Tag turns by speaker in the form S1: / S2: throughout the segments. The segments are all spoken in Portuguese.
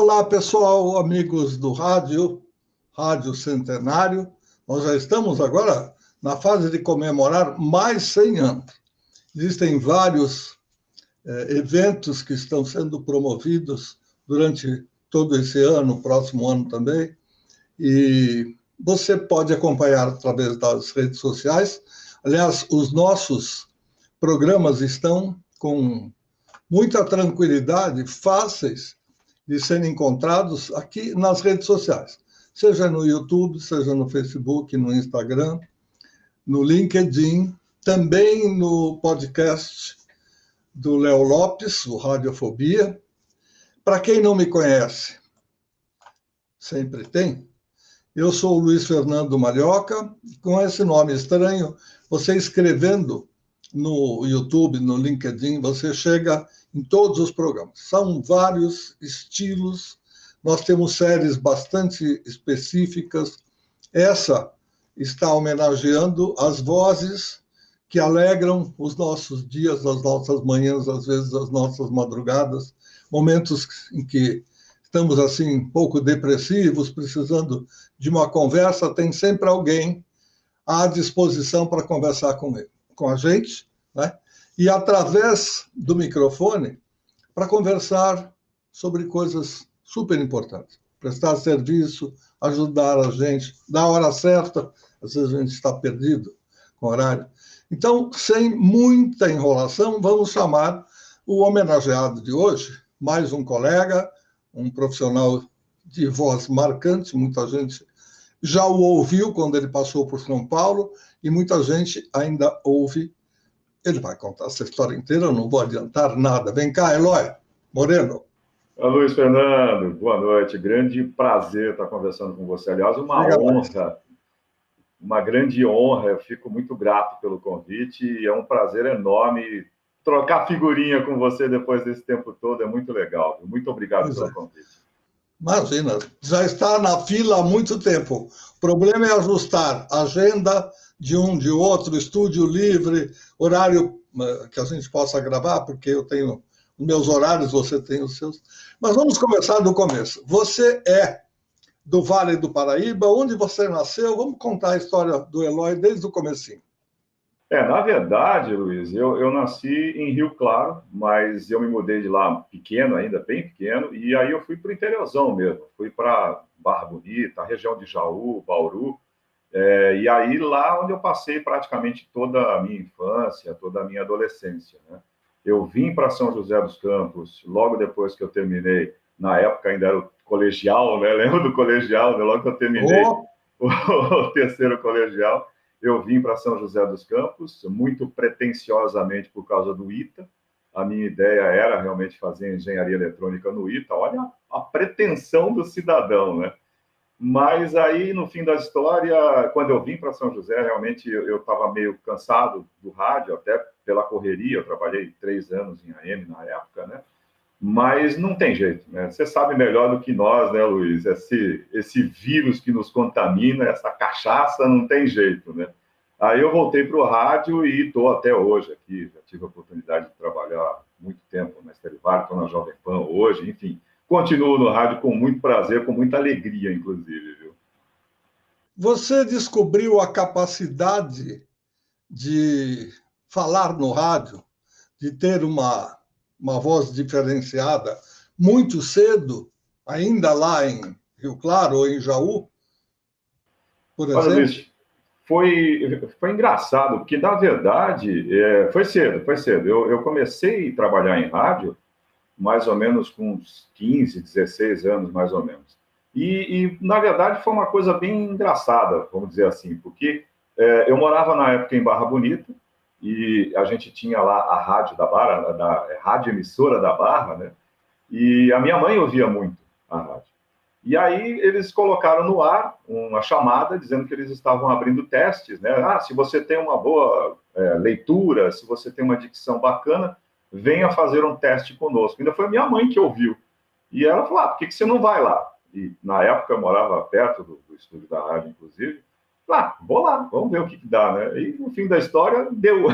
S1: Olá, pessoal, amigos do Rádio Centenário. Nós já estamos agora na fase de comemorar mais 100 anos. Existem vários eventos que estão sendo promovidos durante todo esse ano, próximo ano também, e você pode acompanhar através das redes sociais. Aliás, os nossos programas estão com muita tranquilidade, fáceis de serem encontrados aqui nas redes sociais, seja no YouTube, seja no Facebook, no Instagram, no LinkedIn, também no podcast do Léo Lopes, o Radiofobia. Para quem não me conhece, sempre tem. Eu sou o Luiz Fernando Malhoca, com esse nome estranho, você escrevendo no YouTube, no LinkedIn, você chega em todos os programas. São vários estilos, nós temos séries bastante específicas. Essa está homenageando as vozes que alegram os nossos dias, as nossas manhãs, às vezes as nossas madrugadas, momentos em que estamos assim um pouco depressivos, precisando de uma conversa, tem sempre alguém à disposição para conversar com a gente, né? E através do microfone, para conversar sobre coisas super importantes, prestar serviço, ajudar a gente, na hora certa, às vezes a gente está perdido com o horário. Então, sem muita enrolação, vamos chamar o homenageado de hoje, mais um colega, um profissional de voz marcante, muita gente já o ouviu quando ele passou por São Paulo e muita gente ainda ouve. Ele vai contar essa história inteira, eu não vou adiantar nada. Vem cá, Eloy Moreno.
S2: Olá, Luiz Fernando, boa noite. Grande prazer estar conversando com você. Aliás, uma grande honra. Eu fico muito grato pelo convite e é um prazer enorme trocar figurinha com você depois desse tempo todo. É muito legal. Muito obrigado pelo convite.
S1: Imagina, já está na fila há muito tempo. O problema é ajustar a agenda de um, de outro, estúdio livre, horário que a gente possa gravar, porque eu tenho os meus horários, você tem os seus. Mas vamos começar do começo. Você é do Vale do Paraíba, onde você nasceu? Vamos contar a história do Eloy desde o comecinho.
S2: Na verdade, Luiz, eu nasci em Rio Claro, mas eu me mudei de lá pequeno, ainda bem pequeno, e aí eu fui para o interiorzão mesmo. Fui para Barra Bonita, a região de Jaú, Bauru, e aí lá onde eu passei praticamente toda a minha infância, toda a minha adolescência, né? Eu vim para São José dos Campos logo depois que eu terminei, na época ainda era o colegial, né? Lembro do colegial, né? Logo que eu terminei o terceiro colegial, eu vim para São José dos Campos, muito pretensiosamente por causa do ITA. A minha ideia era realmente fazer engenharia eletrônica no ITA. Olha a pretensão do cidadão, né? Mas aí, no fim da história, quando eu vim para São José, realmente eu estava meio cansado do rádio, até pela correria. Eu trabalhei 3 anos em AM na época, né? Mas não tem jeito, né? Você sabe melhor do que nós, né, Luiz? Esse vírus que nos contamina, essa cachaça, não tem jeito, né? Aí eu voltei para o rádio e estou até hoje aqui. Já tive a oportunidade de trabalhar muito tempo na Estelivar, estou na Jovem Pan hoje, enfim. Continuo no rádio com muito prazer, com muita alegria, inclusive, viu?
S1: Você descobriu a capacidade de falar no rádio, de ter uma voz diferenciada muito cedo, ainda lá em Rio Claro ou em Jaú, por exemplo?
S2: Olha, Luiz, foi engraçado, porque, na verdade, foi cedo. Eu comecei a trabalhar em rádio mais ou menos com uns 15, 16 anos, mais ou menos. Na verdade, foi uma coisa bem engraçada, vamos dizer assim, porque eu morava, na época, em Barra Bonita, e a gente tinha lá a rádio da Barra, da rádio emissora da Barra, né? E a minha mãe ouvia muito a rádio. E aí eles colocaram no ar uma chamada dizendo que eles estavam abrindo testes, né? Se você tem uma boa leitura, se você tem uma dicção bacana, venha fazer um teste conosco. Ainda foi minha mãe que ouviu. E ela falou, por que você não vai lá? E na época eu morava perto do estúdio da rádio, inclusive. Vou lá, vamos ver o que dá, né? E no fim da história, deu.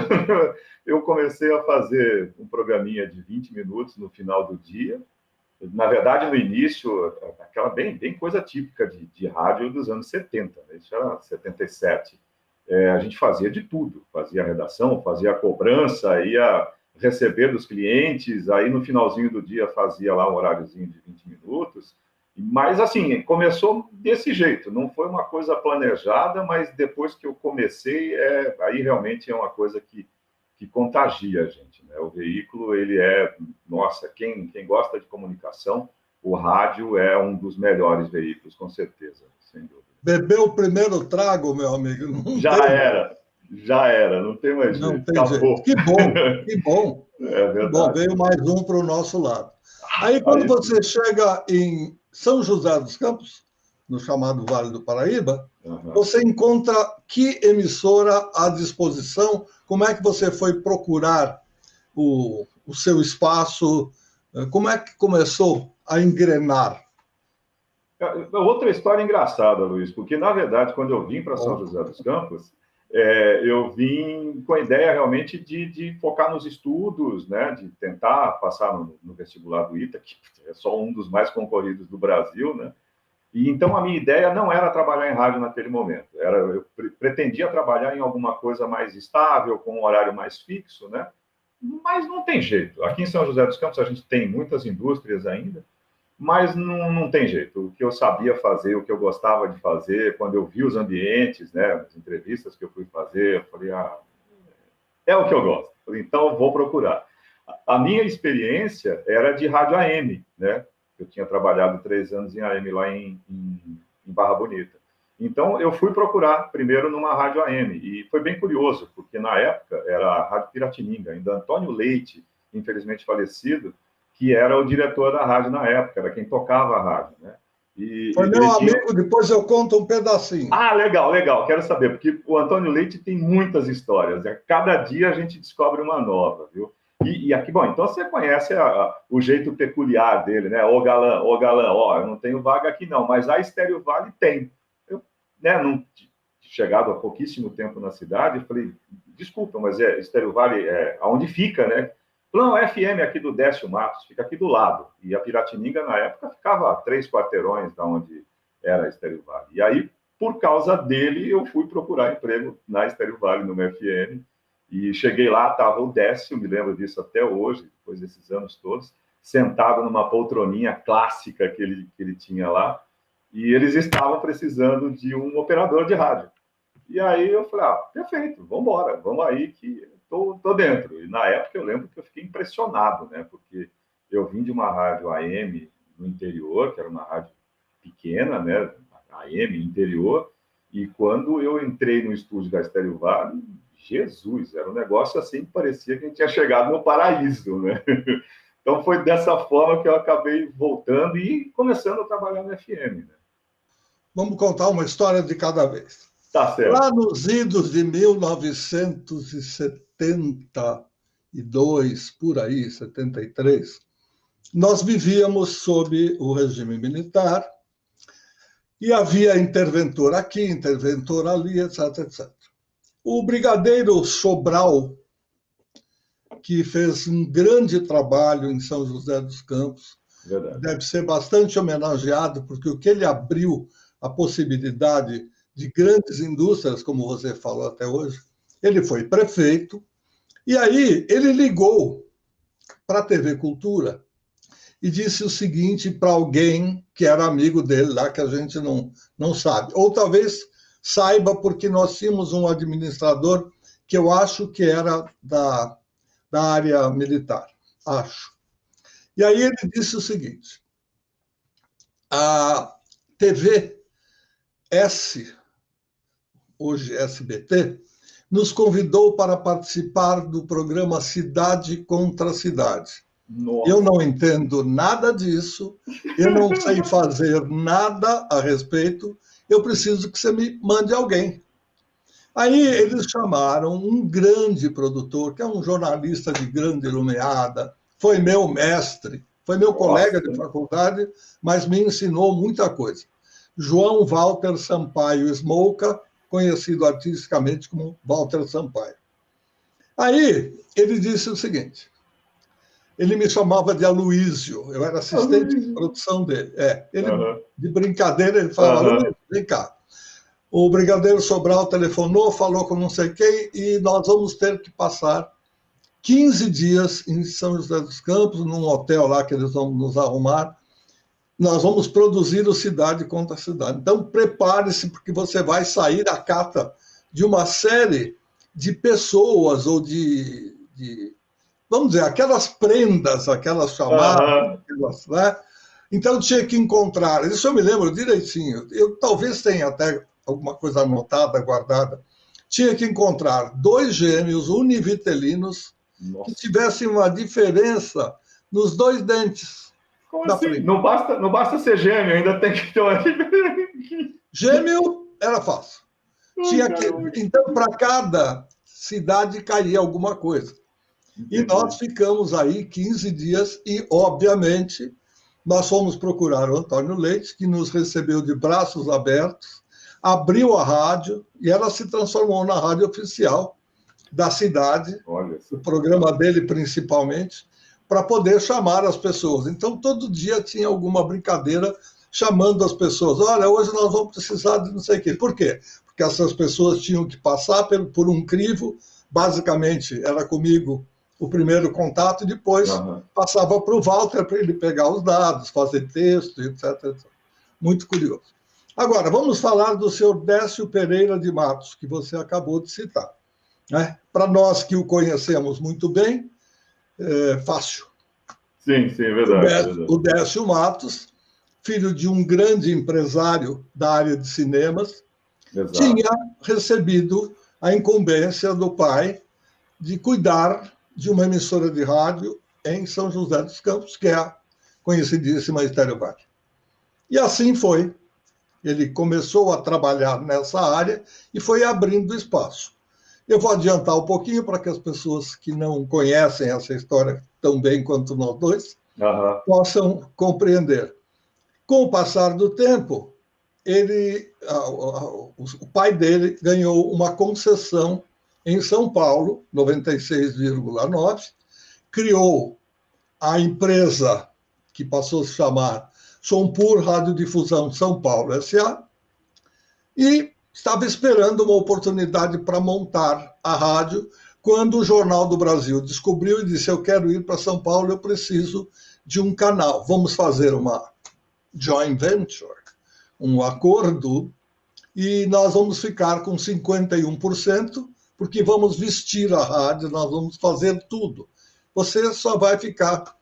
S2: Eu comecei a fazer um programinha de 20 minutos no final do dia, Na verdade, no início, aquela bem coisa típica de rádio dos anos 70, né? Isso era 77. A gente fazia de tudo, fazia a redação, fazia a cobrança, ia receber dos clientes, aí no finalzinho do dia fazia lá um horáriozinho de 20 minutos, mas assim, começou desse jeito, não foi uma coisa planejada, mas depois que eu comecei, aí realmente é uma coisa que contagia a gente, né? O veículo, ele nossa, quem gosta de comunicação, o rádio é um dos melhores veículos, com certeza, sem dúvida.
S1: Bebeu o primeiro trago, meu amigo.
S2: Já era, não tem mais
S1: não
S2: jeito,
S1: tem
S2: acabou.
S1: Jeito. Que bom.
S2: É verdade.
S1: Que bom, veio mais um para o nosso lado. Aí, quando você chega em São José dos Campos, no chamado Vale do Paraíba, você encontra que emissora à disposição? Como é que você foi procurar o seu espaço? Como é que começou a engrenar?
S2: Outra história engraçada, Luiz, porque, na verdade, quando eu vim para São José dos Campos, eu vim com a ideia realmente de focar nos estudos, né, de tentar passar no vestibular do ITA, que é só um dos mais concorridos do Brasil, né? E então a minha ideia não era trabalhar em rádio naquele momento. Eu pretendia trabalhar em alguma coisa mais estável, com um horário mais fixo, né? Mas não tem jeito. Aqui em São José dos Campos a gente tem muitas indústrias ainda, mas não tem jeito. O que eu sabia fazer, o que eu gostava de fazer, quando eu vi os ambientes, né, as entrevistas que eu fui fazer, eu falei, é o que eu gosto. Eu falei, então vou procurar. A minha experiência era de rádio AM, né? Eu tinha trabalhado 3 anos em AM lá em Barra Bonita. Então, eu fui procurar primeiro numa rádio AM, e foi bem curioso, porque na época era a Rádio Piratininga, ainda Antônio Leite, infelizmente falecido, que era o diretor da rádio na época, era quem tocava a rádio, né?
S1: Foi meu amigo, depois eu conto um pedacinho.
S2: Legal, quero saber, porque o Antônio Leite tem muitas histórias, cada dia a gente descobre uma nova, viu? E aqui, bom, então você conhece o jeito peculiar dele, né? Ô galã, eu não tenho vaga aqui não, mas a Estéreo Vale tem. Eu, né, não chegado há pouquíssimo tempo na cidade, eu falei, desculpa, mas Estéreo Vale aonde fica, né? Não, FM aqui do Décio Matos, fica aqui do lado. E a Piratininga, na época, ficava a 3 quarteirões da onde era a Estéreo Vale. E aí, por causa dele, eu fui procurar emprego na Estéreo Vale, no FM. E cheguei lá, estava o Décio, me lembro disso até hoje, depois desses anos todos, sentado numa poltroninha clássica que ele tinha lá, e eles estavam precisando de um operador de rádio. E aí eu falei, perfeito, vamos embora, vamos aí que tô dentro. E na época eu lembro que eu fiquei impressionado, né, porque eu vim de uma rádio AM no interior, que era uma rádio pequena, né, AM interior, e quando eu entrei no estúdio da Estéreo Vale, Jesus, era um negócio assim que parecia que a gente tinha chegado no paraíso, né? Então foi dessa forma que eu acabei voltando e começando a trabalhar no FM, né?
S1: Vamos contar uma história de cada vez.
S2: Tá certo.
S1: Lá nos idos de 1972, por aí, 73, nós vivíamos sob o regime militar e havia interventor aqui, interventor ali, etc, etc. O brigadeiro Sobral, que fez um grande trabalho em São José dos Campos,
S2: Verdade.
S1: Deve ser bastante homenageado, porque o que ele abriu a possibilidade de grandes indústrias, como você falou até hoje, ele foi prefeito, e aí ele ligou para a TV Cultura e disse o seguinte para alguém que era amigo dele lá, que a gente não sabe, ou talvez saiba, porque nós tínhamos um administrador que eu acho que era da área militar, acho. E aí ele disse o seguinte, a TV S, hoje SBT, nos convidou para participar do programa Cidade contra Cidade. Nossa. Eu não entendo nada disso, eu não sei fazer nada a respeito, eu preciso que você me mande alguém. Aí eles chamaram um grande produtor, que é um jornalista de grande nomeada, foi meu mestre, foi meu colega de faculdade, mas me ensinou muita coisa. João Walter Sampaio Smolka, conhecido artisticamente como Walter Sampaio. Aí ele disse o seguinte, Ele me chamava de Aloísio, eu era assistente de produção dele. De brincadeira, ele falava, Aloísio, vem cá. O Brigadeiro Sobral telefonou, falou com não sei quem, e nós vamos ter que passar 15 dias em São José dos Campos, num hotel lá que eles vão nos arrumar. Nós vamos produzir o Cidade contra Cidade. Então, prepare-se, porque você vai sair à cata de uma série de pessoas ou vamos dizer, aquelas prendas, aquelas chamadas, né? Então, tinha que encontrar, isso eu me lembro direitinho, eu talvez tenha até alguma coisa anotada, guardada, tinha que encontrar 2 gêmeos univitelinos que tivessem uma diferença nos 2 dentes.
S2: Como assim? Não basta ser gêmeo, ainda tem que ter uma diferença.
S1: Gêmeo era fácil. Então, para cada cidade caía alguma coisa. E nós ficamos aí 15 dias e, obviamente, nós fomos procurar o Antônio Leite, que nos recebeu de braços abertos, abriu a rádio e ela se transformou na rádio oficial da cidade, o programa dele principalmente, para poder chamar as pessoas. Então, todo dia tinha alguma brincadeira chamando as pessoas. Olha, hoje nós vamos precisar de não sei o quê. Por quê? Porque essas pessoas tinham que passar por um crivo, basicamente era comigo o primeiro contato, e depois passava para o Walter para ele pegar os dados, fazer texto, etc, etc. Muito curioso. Agora, vamos falar do senhor Décio Pereira de Matos, que você acabou de citar. Né? Para nós que o conhecemos muito bem, é fácil.
S2: Sim, é verdade.
S1: O Décio Matos, filho de um grande empresário da área de cinemas, tinha recebido a incumbência do pai de cuidar de uma emissora de rádio em São José dos Campos, que é a conhecidíssima Estéreo Vale. E assim foi. Ele começou a trabalhar nessa área e foi abrindo espaço. Eu vou adiantar um pouquinho para que as pessoas que não conhecem essa história tão bem quanto nós dois possam compreender. Com o passar do tempo, o pai dele ganhou uma concessão em São Paulo, 96,9, criou a empresa que passou a se chamar Sompur Radiodifusão São Paulo S.A. e estava esperando uma oportunidade para montar a rádio, quando o Jornal do Brasil descobriu e disse: eu quero ir para São Paulo, eu preciso de um canal. Vamos fazer uma joint venture, um acordo, e nós vamos ficar com 51%, porque vamos vestir a rádio, nós vamos fazer tudo. Você só vai ficar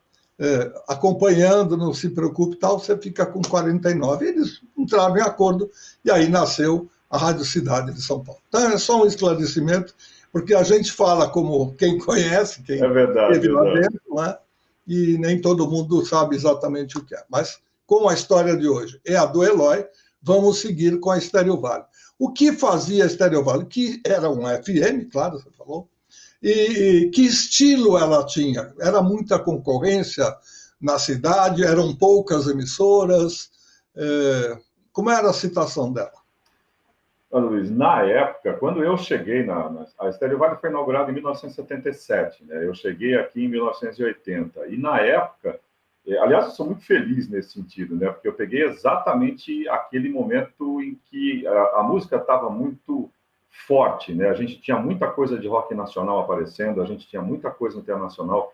S1: acompanhando, não se preocupe, tal, você fica com 49%. Eles entraram em acordo e aí nasceu a Rádio Cidade de São Paulo. Então, é só um esclarecimento, porque a gente fala como quem conhece, quem esteve lá dentro, né? E nem todo mundo sabe exatamente o que é. Mas, como a história de hoje é a do Eloy, vamos seguir com a Estéreo Vale. O que fazia a Estéreo Vale? Que era um FM, claro, você falou. E que estilo ela tinha? Era muita concorrência na cidade, eram poucas emissoras. Como era a situação dela?
S2: Luiz, na época, quando eu cheguei, a Estéreo Vale foi inaugurada em 1977, né? Eu cheguei aqui em 1980. E na época, aliás, eu sou muito feliz nesse sentido, né? Porque eu peguei exatamente aquele momento em que a música estava muito forte, né? A gente tinha muita coisa de rock nacional aparecendo, a gente tinha muita coisa internacional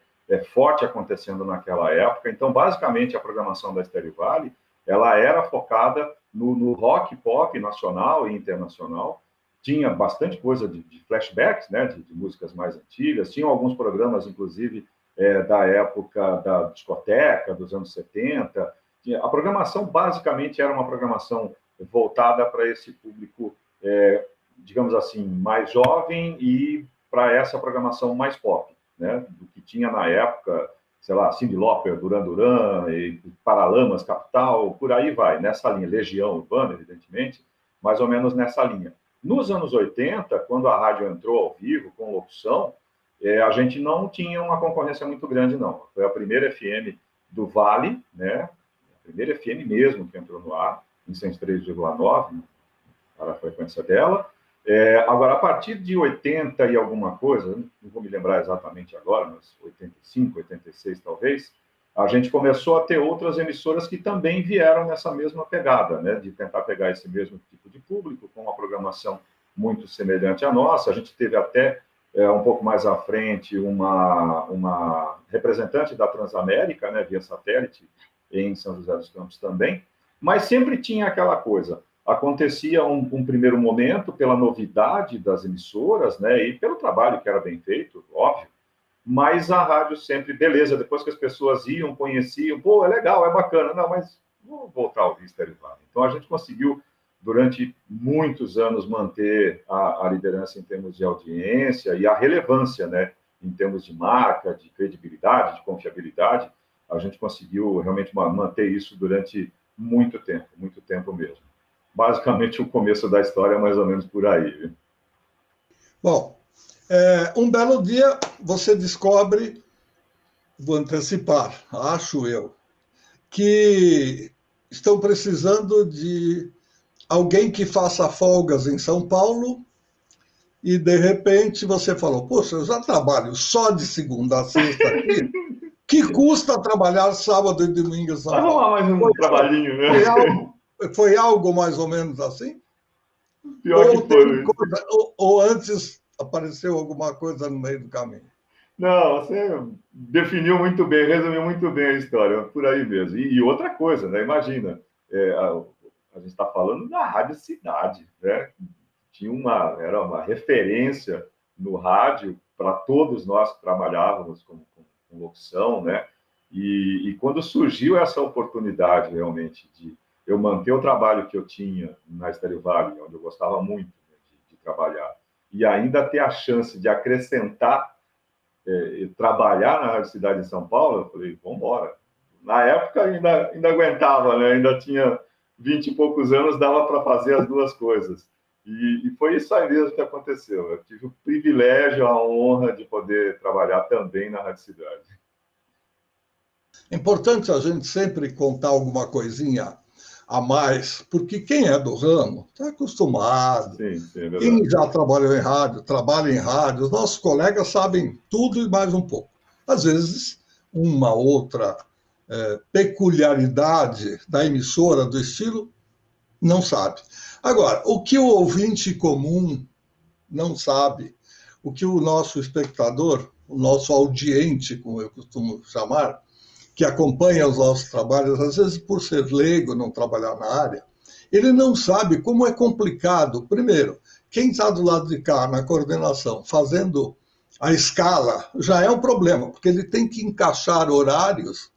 S2: forte acontecendo naquela época. Então, basicamente, a programação da Estéreo Vale, ela era focada no rock pop nacional e internacional. Tinha bastante coisa de flashbacks, né? De músicas mais antigas. Tinham alguns programas, inclusive, da época da discoteca, dos anos 70. A programação, basicamente, era uma programação voltada para esse público, digamos assim, mais jovem e para essa programação mais pop, né? Do que tinha na época, sei lá, Cyndi Lauper, Duran Duran, e Paralamas, Capital, por aí vai, nessa linha. Legião Urbana, evidentemente, mais ou menos nessa linha. Nos anos 80, quando a rádio entrou ao vivo, com locução, a gente não tinha uma concorrência muito grande, não. Foi a primeira FM do Vale, né? A primeira FM mesmo que entrou no ar, em 103,9, para a frequência dela. Agora, a partir de 80 e alguma coisa, não vou me lembrar exatamente agora, mas 85, 86 talvez, a gente começou a ter outras emissoras que também vieram nessa mesma pegada, né, de tentar pegar esse mesmo tipo de público, com uma programação muito semelhante à nossa. A gente teve até, um pouco mais à frente, uma representante da Transamérica, né, via satélite, em São José dos Campos também, mas sempre tinha aquela coisa. Acontecia um primeiro momento pela novidade das emissoras, né, e pelo trabalho que era bem feito, óbvio, mas a rádio sempre, beleza, depois que as pessoas iam, conheciam, pô, é legal, é bacana, não, mas vou voltar a ouvir Estéreo Vale. Então a gente conseguiu, durante muitos anos, manter a liderança em termos de audiência e a relevância, né, em termos de marca, de credibilidade, de confiabilidade. A gente conseguiu realmente manter isso durante muito tempo mesmo. Basicamente, o começo da história é mais ou menos por aí. Viu?
S1: Bom, um belo dia você descobre, vou antecipar, acho eu, que estão precisando de alguém que faça folgas em São Paulo e, de repente, você falou, poxa, eu já trabalho só de segunda a sexta aqui, que custa trabalhar sábado e domingo em São Paulo?
S2: Arrumar mais um trabalhinho, né?
S1: Foi algo mais ou menos assim?
S2: Pior que foi.
S1: Ou antes apareceu alguma coisa no meio do caminho?
S2: Não, você definiu muito bem, resumiu muito bem a história, por aí mesmo. E outra coisa, né? Imagina, a gente está falando da Rádio Cidade, né? Era uma referência no rádio para todos nós que trabalhávamos com locução, né? E quando surgiu essa oportunidade realmente de eu manter o trabalho que eu tinha na Estéreo Vale, onde eu gostava muito, né, de trabalhar, e ainda ter a chance de acrescentar trabalhar na Rádio Cidade de São Paulo, eu falei, vamos embora. Na época ainda aguentava, né? Ainda tinha 20 e poucos anos, dava para fazer as duas coisas. E foi isso aí mesmo que aconteceu. Eu tive o privilégio, a honra de poder trabalhar também na Rádio Cidade.
S1: É importante a gente sempre contar alguma coisinha a mais, porque quem é do ramo está acostumado.
S2: Sim, é verdade.
S1: Quem já trabalhou em rádio, trabalha em rádio, os nossos colegas sabem tudo e mais um pouco. Às vezes, uma outra peculiaridade da emissora, do estilo, não sabe. Agora, o que o ouvinte comum não sabe, o que o nosso espectador, o nosso audiente, como eu costumo chamar, que acompanha os nossos trabalhos, às vezes por ser leigo, não trabalhar na área, ele não sabe como é complicado. Primeiro, quem está do lado de cá, na coordenação, fazendo a escala, já é um problema, porque ele tem que encaixar horários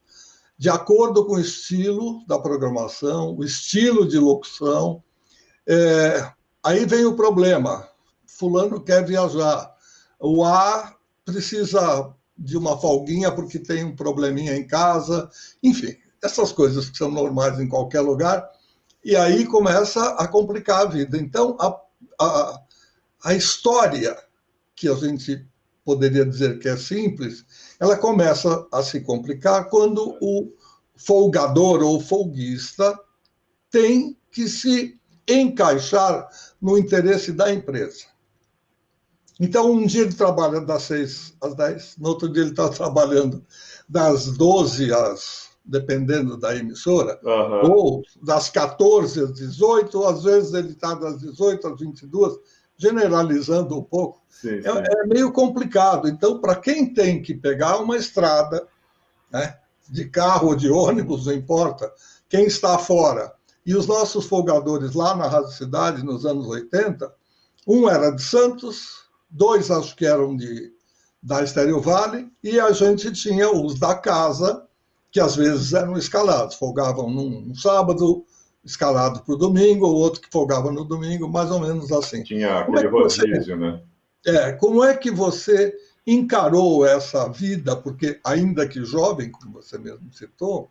S1: de acordo com o estilo da programação, o estilo de locução. Aí vem o problema. Fulano quer viajar. O A precisa de uma folguinha porque tem um probleminha em casa. Enfim, essas coisas que são normais em qualquer lugar. E aí começa a complicar a vida. Então, a história, que a gente poderia dizer que é simples, ela começa a se complicar quando o folgador ou folguista tem que se encaixar no interesse da empresa. Então, um dia ele trabalha das 6 às 10, no outro dia ele está trabalhando das 12 às, dependendo da emissora, ou das 14 às 18, às vezes ele está das 18 às 22, generalizando um pouco.
S2: Sim.
S1: É meio complicado. Então, para quem tem que pegar uma estrada, né, de carro ou de ônibus, não importa, quem está fora, e os nossos folgadores lá na Rádio Cidade, nos anos 80, um era de Santos, 2 acho que eram da Estéreo Vale, e a gente tinha os da casa, que às vezes eram escalados, folgavam num sábado, escalado para o domingo, ou outro que folgava no domingo, mais ou menos assim.
S2: Tinha aquele rodízio, né?
S1: Como é que você encarou essa vida? Porque, ainda que jovem, como você mesmo citou,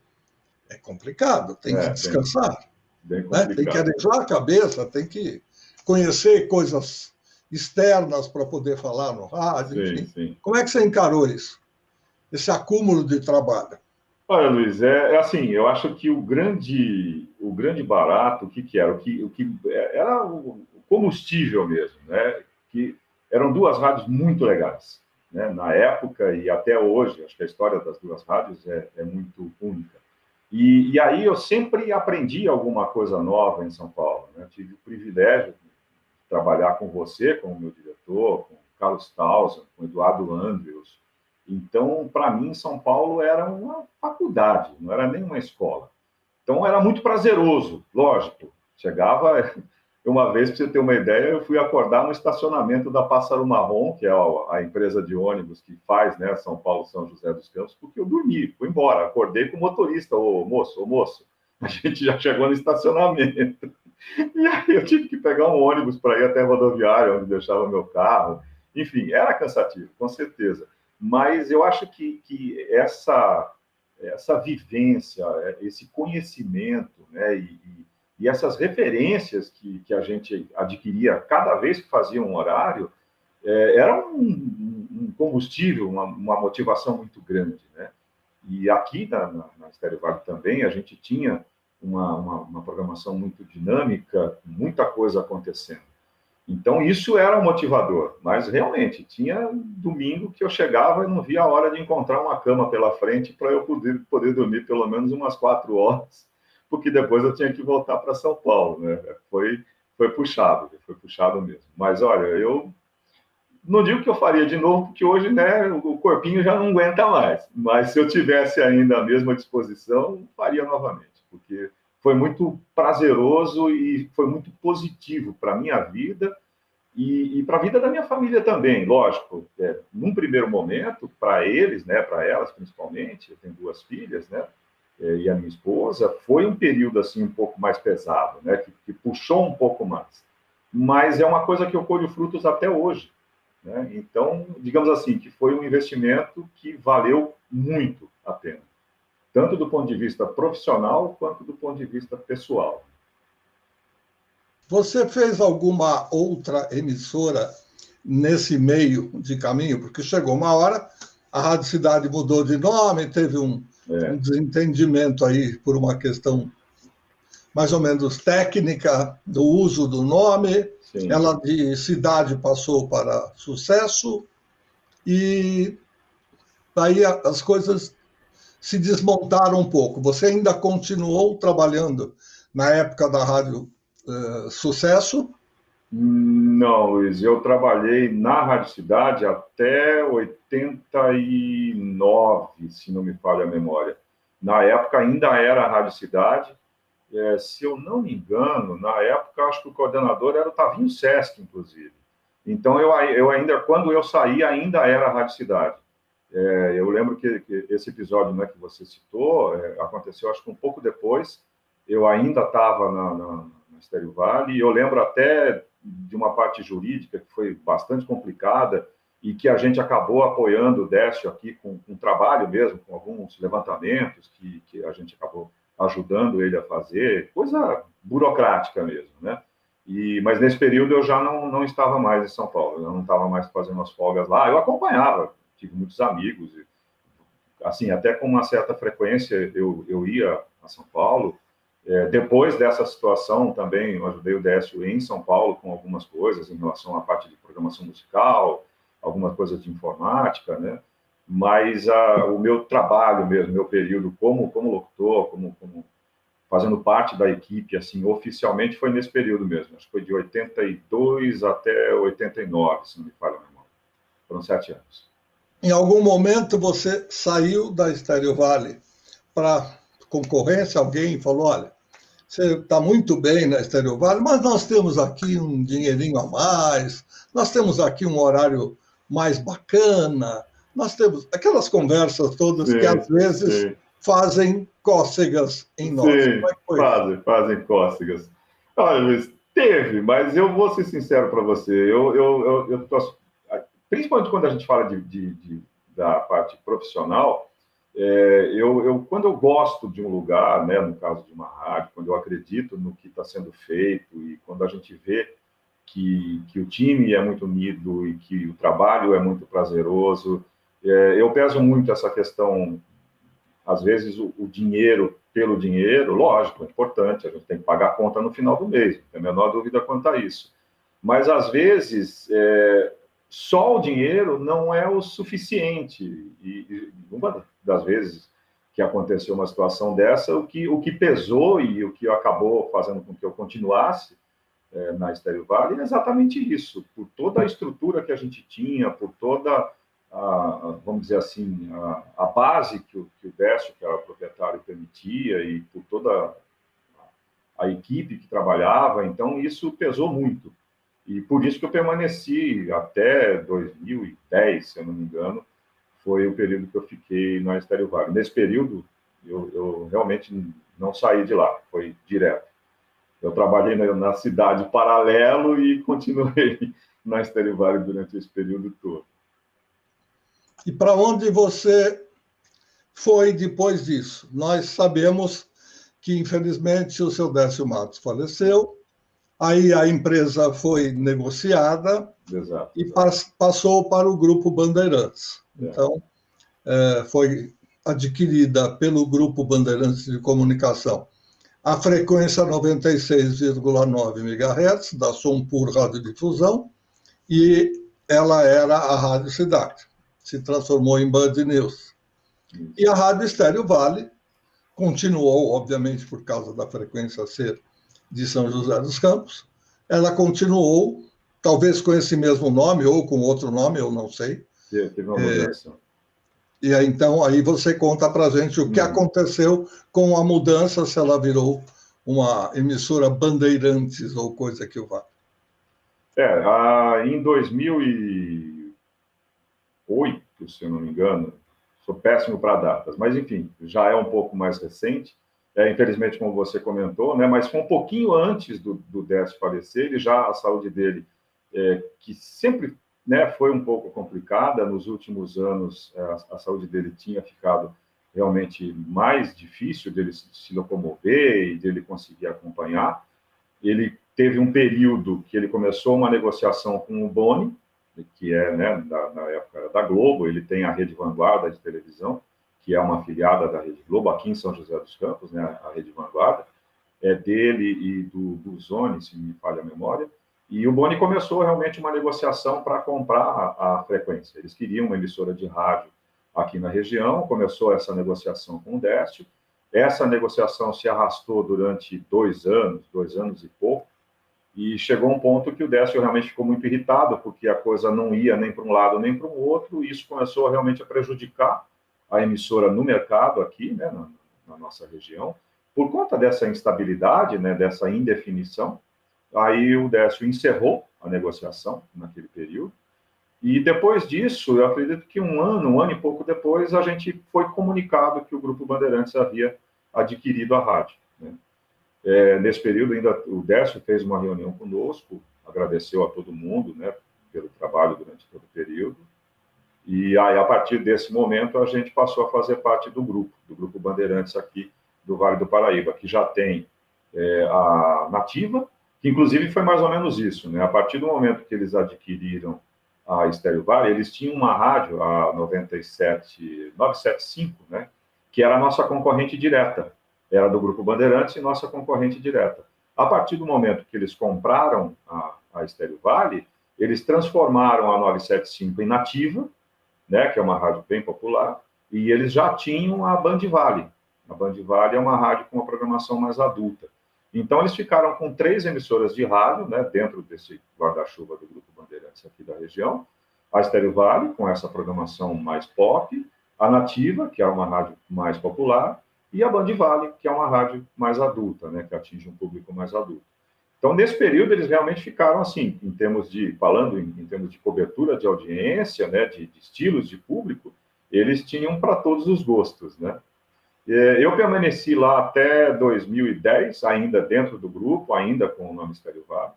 S1: é complicado, tem que descansar.
S2: Bem
S1: né? Tem que arejar a cabeça, tem que conhecer coisas externas para poder falar no rádio, enfim.
S2: Sim.
S1: Como é que você encarou isso? Esse acúmulo de trabalho?
S2: Olha, Luiz, assim, eu acho que o grande barato, o que era? O que era o combustível mesmo, né? Que eram duas rádios muito legais, né? Na época e até hoje, acho que a história das duas rádios é muito única. E aí eu sempre aprendi alguma coisa nova em São Paulo, né? Tive o privilégio de trabalhar com você, como meu diretor, com o Carlos Tausen, com o Eduardo Andrews. Então, para mim, São Paulo era uma faculdade, não era nem uma escola. Então, era muito prazeroso, lógico. Chegava, uma vez, para você ter uma ideia, eu fui acordar no estacionamento da Pássaro Marrom, que é a empresa de ônibus que faz, né, São Paulo, São José dos Campos, porque eu dormi, fui embora, acordei com o motorista, ô moço, a gente já chegou no estacionamento. E aí eu tive que pegar um ônibus para ir até a rodoviária, onde deixava meu carro. Enfim, era cansativo, com certeza. Mas eu acho que essa vivência, esse conhecimento, né, e essas referências que a gente adquiria cada vez que fazia um horário, era um combustível, uma motivação muito grande, né? E aqui na Estéreo Vale também a gente tinha uma programação muito dinâmica, muita coisa acontecendo. Então, isso era um motivador, mas realmente tinha domingo que eu chegava e não via a hora de encontrar uma cama pela frente para eu poder dormir pelo menos umas 4 horas, porque depois eu tinha que voltar para São Paulo, né? Foi puxado mesmo. Mas olha, eu não digo que eu faria de novo, porque hoje, né, o corpinho já não aguenta mais, mas se eu tivesse ainda a mesma disposição, faria novamente, porque foi muito prazeroso e foi muito positivo para a minha vida e para a vida da minha família também, lógico. Num primeiro momento, para eles, né, para elas principalmente, eu tenho 2 filhas, né, e a minha esposa, foi um período assim um pouco mais pesado, né, que puxou um pouco mais. Mas é uma coisa que eu colho frutos até hoje, né? Então, digamos assim, que foi um investimento que valeu muito a pena, tanto do ponto de vista profissional quanto do ponto de vista pessoal.
S1: Você fez alguma outra emissora nesse meio de caminho? Porque chegou uma hora, a Rádio Cidade mudou de nome, teve um desentendimento aí por uma questão mais ou menos técnica do uso do nome. Sim. Ela de Cidade passou para Sucesso e aí as coisas se desmontaram um pouco. Você ainda continuou trabalhando na época da Rádio Sucesso?
S2: Não, Luiz, eu trabalhei na Rádio Cidade até 89, se não me falha a memória. Na época ainda era a Rádio Cidade. Se eu não me engano, na época acho que o coordenador era o Tavinho Sesc, inclusive. Então eu ainda, quando eu saí, ainda era a Rádio Cidade. Eu lembro que esse episódio, né, que você citou aconteceu acho que um pouco depois. Eu ainda estava na Estéreo Vale e eu lembro até de uma parte jurídica que foi bastante complicada e que a gente acabou apoiando o Décio aqui com trabalho mesmo, com alguns levantamentos que a gente acabou ajudando ele a fazer, coisa burocrática mesmo, né? Mas nesse período eu já não estava mais em São Paulo, eu não estava mais fazendo as folgas lá, eu acompanhava, tive muitos amigos, assim, até com uma certa frequência eu ia a São Paulo. Depois dessa situação também eu ajudei o Décio em São Paulo com algumas coisas em relação à parte de programação musical, algumas coisas de informática, né? Mas o meu trabalho mesmo, meu período como locutor, como fazendo parte da equipe, assim, oficialmente foi nesse período mesmo. Acho que foi de 82 até 89, se não me falha a memória. Foram 7 anos.
S1: Em algum momento você saiu da Estéreo Vale para concorrência? Alguém falou, olha, você está muito bem na Estéreo Vale, mas nós temos aqui um dinheirinho a mais, nós temos aqui um horário mais bacana, nós temos aquelas conversas todas que às vezes fazem cócegas em nós.
S2: Fazem cócegas. Olha, Luiz, teve, mas eu vou ser sincero para você. Eu principalmente quando a gente fala da parte profissional, quando eu gosto de um lugar, né, no caso de uma rádio, quando eu acredito no que está sendo feito e quando a gente vê que o time é muito unido e que o trabalho é muito prazeroso, eu peso muito essa questão, às vezes o dinheiro pelo dinheiro, lógico, é importante, a gente tem que pagar a conta no final do mês, não tem a menor dúvida quanto a isso. Mas, às vezes, só o dinheiro não é o suficiente. E uma das vezes que aconteceu uma situação dessa, o que pesou e o que acabou fazendo com que eu continuasse na Estéreo Vale é exatamente isso, por toda a estrutura que a gente tinha, por toda vamos dizer assim, a base que o Décio, que era o proprietário, permitia, e por toda a equipe que trabalhava, então isso pesou muito. E por isso que eu permaneci até 2010, se eu não me engano, foi o período que eu fiquei na Estéreo Vale. Nesse período, eu realmente não saí de lá, foi direto. Eu trabalhei na cidade paralelo e continuei na Estéreo Vale durante esse período todo.
S1: E para onde você foi depois disso? Nós sabemos que, infelizmente, o seu Décio Matos faleceu, aí a empresa foi negociada.
S2: Exato.
S1: E passou para o Grupo Bandeirantes. Então, foi adquirida pelo Grupo Bandeirantes de Comunicação a frequência 96,9 MHz da Sompur Radiodifusão, e ela era a Rádio Cidade. Se transformou em Band News. E a Rádio Estéreo Vale continuou, obviamente, por causa da frequência ser de São José dos Campos, ela continuou, talvez com esse mesmo nome ou com outro nome, eu não sei.
S2: Teve uma mudança.
S1: E aí, então, aí você conta para a gente o que aconteceu com a mudança, se ela virou uma emissora Bandeirantes ou coisa que o vá.
S2: Em 2008, se eu não me engano, sou péssimo para datas, mas, enfim, já é um pouco mais recente. Infelizmente, como você comentou, né, mas foi um pouquinho antes do Décio falecer, a saúde dele, que sempre, né, foi um pouco complicada, nos últimos anos a saúde dele tinha ficado realmente mais difícil dele se locomover e dele conseguir acompanhar. Ele teve um período que ele começou uma negociação com o Boni, que né, na época da Globo. Ele tem a Rede Vanguarda de televisão, que é uma afiliada da Rede Globo, aqui em São José dos Campos, né, a Rede Vanguarda, é dele e do Buzoni, se me falha a memória, e o Boni começou realmente uma negociação para comprar a frequência. Eles queriam uma emissora de rádio aqui na região, começou essa negociação com o Décio. Essa negociação se arrastou durante 2 anos e pouco, e chegou um ponto que o Décio realmente ficou muito irritado, porque a coisa não ia nem para um lado nem para o outro, e isso começou realmente a prejudicar a emissora no mercado aqui, né, na nossa região, por conta dessa instabilidade, né, dessa indefinição. Aí o Décio encerrou a negociação naquele período, e depois disso, eu acredito que um ano e pouco depois, a gente foi comunicado que o Grupo Bandeirantes havia adquirido a rádio, né? Nesse período, ainda o Décio fez uma reunião conosco, agradeceu a todo mundo, né, pelo trabalho durante todo o período. E aí, a partir desse momento, a gente passou a fazer parte do Grupo Bandeirantes aqui do Vale do Paraíba, que já tem a Nativa, que inclusive foi mais ou menos isso, né? A partir do momento que eles adquiriram a Estéreo Vale, eles tinham uma rádio, a 975, né, que era a nossa concorrente direta. Era do Grupo Bandeirantes e nossa concorrente direta. A partir do momento que eles compraram a Estéreo Vale, eles transformaram a 975 em Nativa, né, que é uma rádio bem popular, e eles já tinham a Band Vale. A Band Vale é uma rádio com uma programação mais adulta. Então, eles ficaram com 3 emissoras de rádio, né, dentro desse guarda-chuva do Grupo Bandeirantes aqui da região. A Estéreo Vale, com essa programação mais pop, a Nativa, que é uma rádio mais popular, e a Band Vale, que é uma rádio mais adulta, né, que atinge um público mais adulto. Então, nesse período, eles realmente ficaram assim, em termos de cobertura de audiência, né, de estilos de público, eles tinham para todos os gostos, né? Eu permaneci lá até 2010, ainda dentro do grupo, ainda com o nome Estéreo Vale.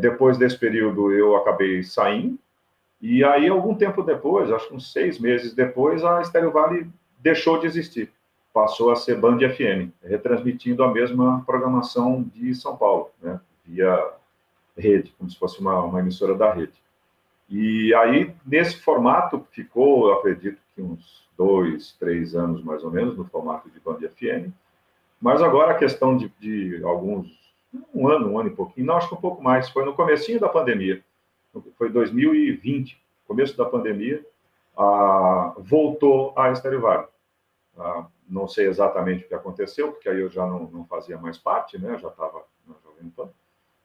S2: Depois desse período, eu acabei saindo, e aí, algum tempo depois, acho que uns 6 meses depois, a Estéreo Vale deixou de existir. Passou a ser Band FM, retransmitindo a mesma programação de São Paulo, né, via rede, como se fosse uma emissora da rede. E aí, nesse formato, ficou, eu acredito que uns 2, 3 anos, mais ou menos, no formato de Band FM. Mas agora a questão de alguns um ano e pouquinho, não, acho que um pouco mais, foi no comecinho da pandemia, foi 2020, começo da pandemia, voltou a Estéreo Vale. Não sei exatamente o que aconteceu, porque aí eu já não fazia mais parte, né? Eu já estava na Jovem Pan.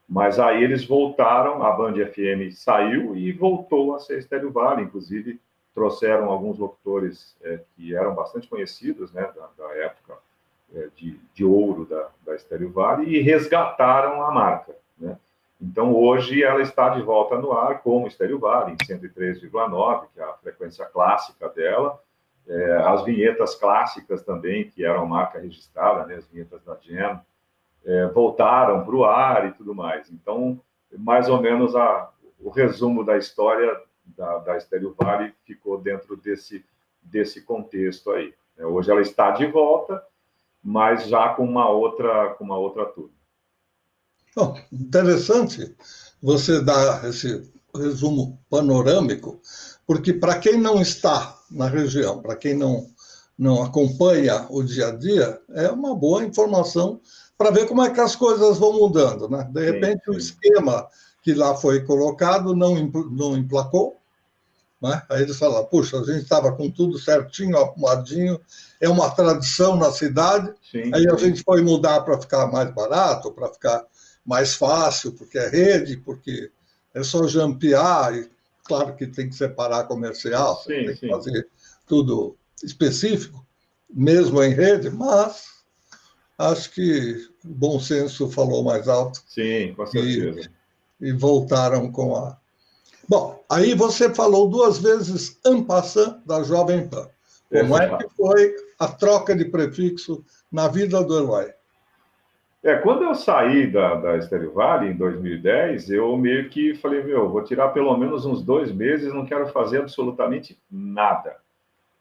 S2: Mas aí eles voltaram, a Band FM saiu e voltou a ser Estéreo Vale. Inclusive, trouxeram alguns locutores que eram bastante conhecidos, né? Da época de ouro da Estéreo Vale e resgataram a marca, né? Então, hoje, ela está de volta no ar como Estéreo Vale, em 103,9, que é a frequência clássica dela. As vinhetas clássicas também, que eram marca registrada, né? As vinhetas da Gem, voltaram para o ar e tudo mais. Então, mais ou menos o resumo da história da Estéreo Vale ficou dentro desse contexto aí. Hoje ela está de volta, mas já com uma outra turma.
S1: Oh, interessante você dar esse resumo panorâmico, porque para quem não está na região, para quem não acompanha o dia a dia, é uma boa informação para ver como é que as coisas vão mudando, né? De repente, sim. O esquema que lá foi colocado não emplacou, né? Aí eles falaram, puxa, a gente estava com tudo certinho, arrumadinho, é uma tradição na cidade, sim, aí a gente foi mudar para ficar mais barato, para ficar mais fácil, porque é rede, porque é só jampear, e claro que tem que separar comercial, sim, tem que fazer tudo específico, mesmo em rede, mas acho que o bom senso falou mais alto.
S2: Sim, com certeza.
S1: E voltaram com a... Bom, aí você falou 2 vezes en passant da Jovem Pan. Como é que foi a troca de prefixo na vida do Eloy?
S2: Quando eu saí da Estéreo Vale, em 2010, eu meio que falei, vou tirar pelo menos uns 2 meses, não quero fazer absolutamente nada.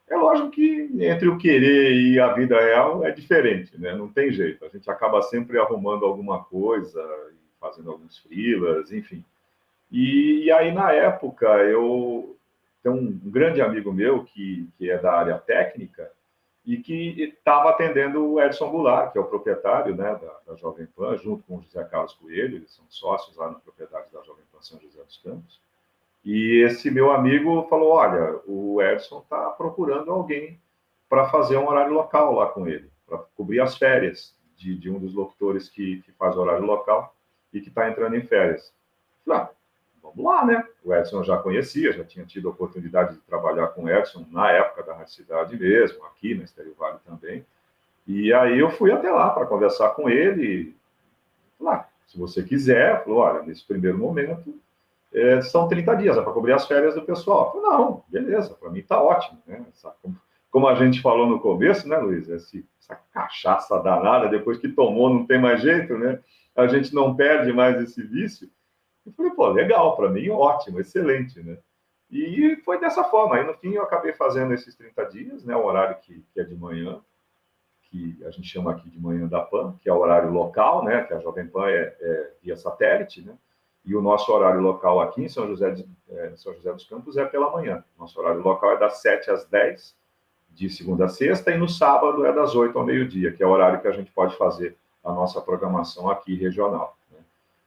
S2: É lógico que entre o querer e a vida real é diferente, né? Não tem jeito. A gente acaba sempre arrumando alguma coisa, fazendo alguns freelas, enfim. E aí, na época, eu tenho um grande amigo meu que é da área técnica e que estava atendendo o Edson Goulart, que é o proprietário, né, da Jovem Pan, junto com o José Carlos Coelho, eles são sócios lá na propriedade da Jovem Pan São José dos Campos. E esse meu amigo falou, olha, o Edson está procurando alguém para fazer um horário local lá com ele, para cobrir as férias de um dos locutores que faz horário local e que está entrando em férias. Falei, vamos lá, né? O Edson eu já conhecia, já tinha tido a oportunidade de trabalhar com o Edson na época da Rádio Cidade mesmo, aqui na Estéreo Vale também. E aí eu fui até lá para conversar com ele. Falei, se você quiser, falou, olha, nesse primeiro momento, são 30 dias, é para cobrir as férias do pessoal. Eu falei, não, beleza, para mim está ótimo, né? Como a gente falou no começo, né, Luiz? Essa cachaça danada, depois que tomou, não tem mais jeito, né? A gente não perde mais esse vício. Eu falei, pô, legal, para mim, ótimo, excelente, né? E foi dessa forma. Aí, no fim, eu acabei fazendo esses 30 dias, né? O horário que é de manhã, que a gente chama aqui de manhã da PAN, que é o horário local, né? Que a Jovem Pan é via satélite, né? E o nosso horário local aqui em São José dos Campos é pela manhã. Nosso horário local é das 7 às 10, de segunda a sexta, e no sábado é das 8 ao meio-dia, que é o horário que a gente pode fazer a nossa programação aqui regional.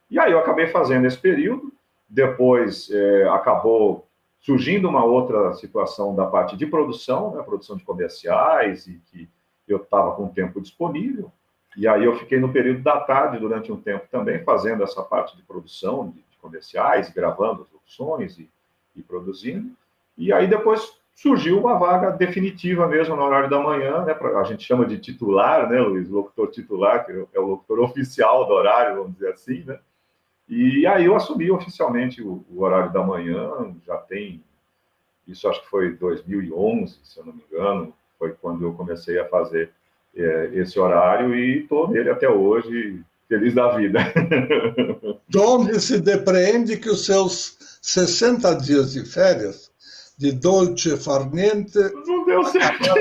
S2: E aí eu acabei fazendo esse período, depois acabou surgindo uma outra situação da parte de produção, né, produção de comerciais, e que eu estava com tempo disponível, e aí eu fiquei no período da tarde durante um tempo também, fazendo essa parte de produção de comerciais, gravando as locuções e produzindo, e aí depois surgiu uma vaga definitiva mesmo no horário da manhã, né, a gente chama de titular, né, Luiz, locutor titular, que é o locutor oficial do horário, vamos dizer assim, né. E aí eu assumi oficialmente o horário da manhã, já tem, isso acho que foi 2011, se eu não me engano, foi quando eu comecei a fazer esse horário e estou nele até hoje, feliz da vida.
S1: De onde se depreende que os seus 60 dias de férias, de dolce far niente,
S2: não deu certo.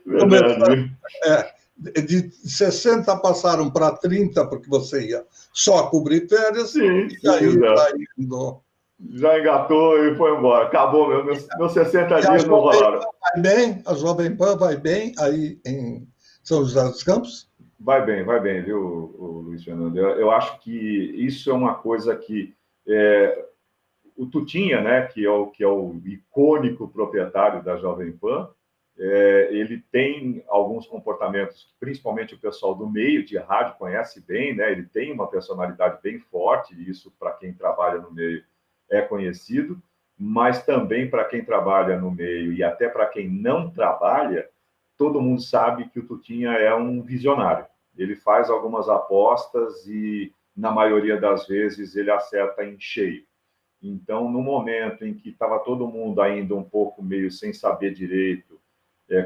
S1: Verdade. De 60 passaram para 30, porque você ia só cobrir férias,
S2: sim,
S1: e aí vai indo.
S2: Já engatou e foi embora. Acabou, meus 60 dias não rolaram.
S1: A Jovem Pan vai bem aí em São José dos Campos?
S2: vai bem, viu, o Luiz Fernando? Eu acho que isso é uma coisa que o Tutinha, né, que é o icônico proprietário da Jovem Pan, ele tem alguns comportamentos, principalmente o pessoal do meio de rádio conhece bem, né? Ele tem uma personalidade bem forte, e isso para quem trabalha no meio é conhecido, mas também para quem trabalha no meio e até para quem não trabalha, todo mundo sabe que o Tutinha é um visionário. Ele faz algumas apostas e, na maioria das vezes, ele acerta em cheio. Então, no momento em que estava todo mundo ainda um pouco meio sem saber direito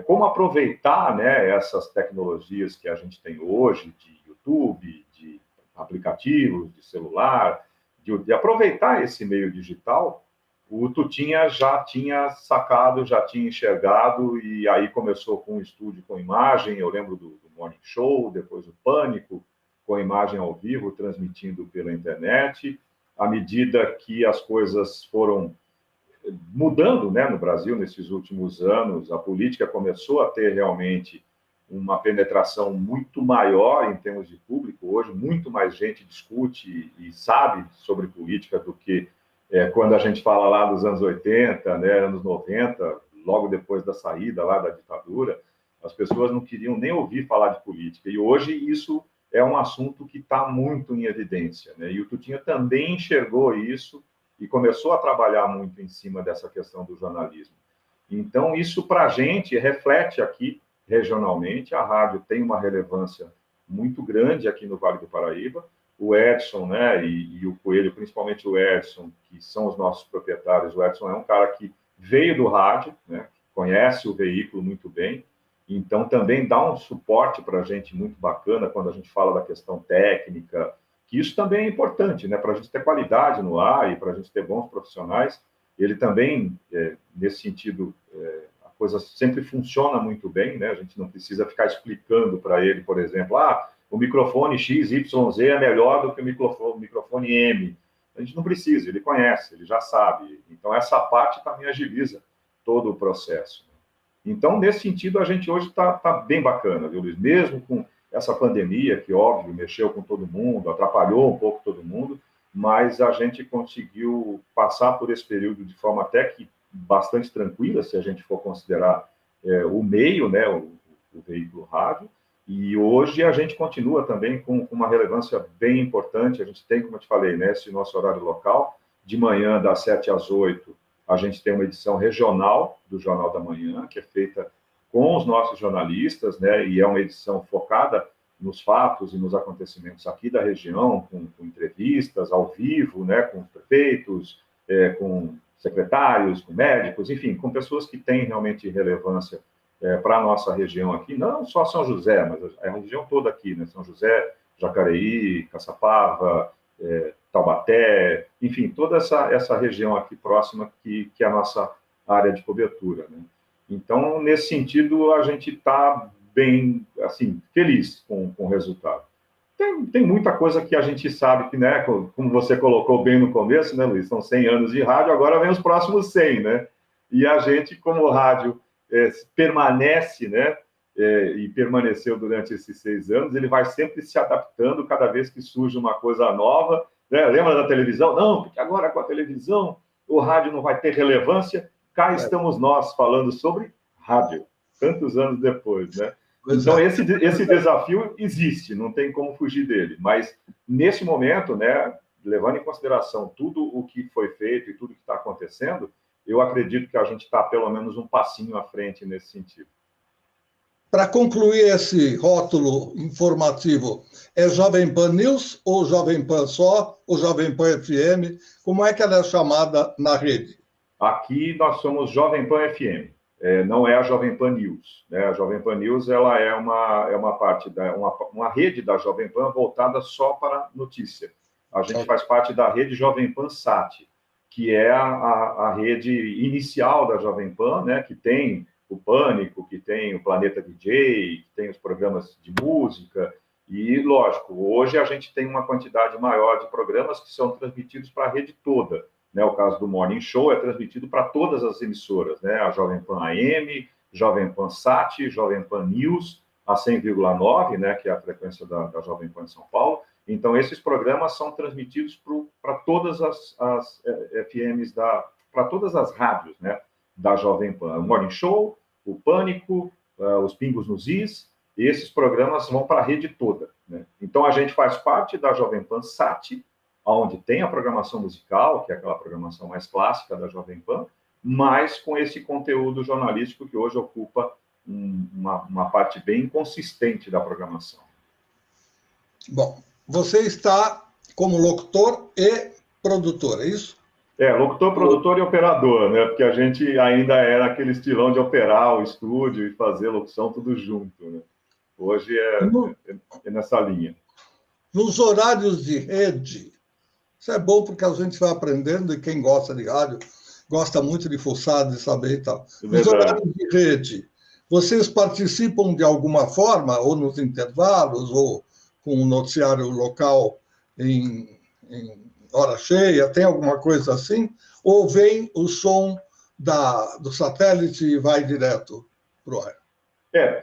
S2: como aproveitar, né, essas tecnologias que a gente tem hoje, de YouTube, de aplicativos, de celular, de aproveitar esse meio digital, o Tutinha já tinha sacado, já tinha enxergado, e aí começou com um estúdio com imagem, eu lembro do Morning Show, depois o Pânico, com imagem ao vivo, transmitindo pela internet. À medida que as coisas foram mudando, né, no Brasil nesses últimos anos, a política começou a ter realmente uma penetração muito maior em termos de público. Hoje, muito mais gente discute e sabe sobre política do que quando a gente fala lá dos anos 80, né, anos 90, logo depois da saída lá da ditadura, as pessoas não queriam nem ouvir falar de política. E hoje isso é um assunto que está muito em evidência, né? E o Tutinha também enxergou isso e começou a trabalhar muito em cima dessa questão do jornalismo. Então, isso para a gente reflete aqui regionalmente. A rádio tem uma relevância muito grande aqui no Vale do Paraíba. O Edson, né, e o Coelho, principalmente o Edson, que são os nossos proprietários. O Edson é um cara que veio do rádio, né, conhece o veículo muito bem, então também dá um suporte para a gente muito bacana quando a gente fala da questão técnica, que isso também é importante, né, para a gente ter qualidade no ar e para a gente ter bons profissionais. Ele também, nesse sentido, a coisa sempre funciona muito bem, né? A gente não precisa ficar explicando para ele, por exemplo, o microfone XYZ é melhor do que o microfone M. A gente não precisa, ele conhece, ele já sabe. Então, essa parte também agiliza todo o processo. Então, nesse sentido, a gente hoje está bem bacana, viu, Luiz? Mesmo com essa pandemia, que, óbvio, mexeu com todo mundo, atrapalhou um pouco todo mundo, mas a gente conseguiu passar por esse período de forma até que bastante tranquila, se a gente for considerar o meio, né, o veículo rádio, e hoje a gente continua também com uma relevância bem importante. A gente tem, como eu te falei, né, esse nosso horário local, de manhã das 7 às 8, a gente tem uma edição regional do Jornal da Manhã, que é feita com os nossos jornalistas, né, e é uma edição focada nos fatos e nos acontecimentos aqui da região, com entrevistas ao vivo, né, com os prefeitos, com secretários, com médicos, enfim, com pessoas que têm realmente relevância para a nossa região aqui, não só São José, mas a região toda aqui, né, São José, Jacareí, Caçapava, Taubaté, enfim, toda essa região aqui próxima que é a nossa área de cobertura, né? Então, nesse sentido, a gente está bem, assim, feliz com o resultado. Tem muita coisa que a gente sabe que, né, como você colocou bem no começo, né, Luiz, são 100 anos de rádio, agora vem os próximos 100, né? E a gente, como rádio, permanece, né, e permaneceu durante esses 6 anos, ele vai sempre se adaptando cada vez que surge uma coisa nova, né? Lembra da televisão? Não, porque agora com a televisão o rádio não vai ter relevância. Cá estamos nós falando sobre rádio, tantos anos depois, né? Então, esse desafio existe, não tem como fugir dele. Mas, nesse momento, né, levando em consideração tudo o que foi feito e tudo que está acontecendo, eu acredito que a gente está, pelo menos, um passinho à frente nesse sentido.
S1: Para concluir esse rótulo informativo, é Jovem Pan News ou Jovem Pan só, ou Jovem Pan FM? Como é que ela é chamada na rede?
S2: Aqui nós somos Jovem Pan FM, não é a Jovem Pan News, né? A Jovem Pan News ela é uma parte uma rede da Jovem Pan voltada só para notícia. A gente faz parte da rede Jovem Pan Sat, que é a rede inicial da Jovem Pan, né? Que tem o Pânico, que tem o Planeta DJ, que tem os programas de música. E, lógico, hoje a gente tem uma quantidade maior de programas que são transmitidos para a rede toda. Né, o caso do Morning Show é transmitido para todas as emissoras, né? A Jovem Pan AM, Jovem Pan Sat, Jovem Pan News, a 100,9, né, que é a frequência da Jovem Pan em São Paulo. Então, esses programas são transmitidos para todas as FMs, para todas as rádios, né, da Jovem Pan. O Morning Show, o Pânico, os Pingos nos Is, esses programas vão para a rede toda, né? Então, a gente faz parte da Jovem Pan Sat, onde tem a programação musical, que é aquela programação mais clássica da Jovem Pan, mas com esse conteúdo jornalístico que hoje ocupa uma parte bem consistente da programação.
S1: Bom, você está como locutor e produtor, é isso?
S2: Locutor, produtor e operador, né? Porque a gente ainda era aquele estilão de operar o estúdio e fazer locução tudo junto, né? Hoje é nessa linha.
S1: Nos horários de rede, isso é bom porque a gente vai aprendendo e quem gosta de rádio gosta muito de fuçar, de saber e tal. Nos horários de rede, vocês participam de alguma forma, ou nos intervalos, ou com o noticiário local em hora cheia, tem alguma coisa assim? Ou vem o som do satélite e vai direto para o ar?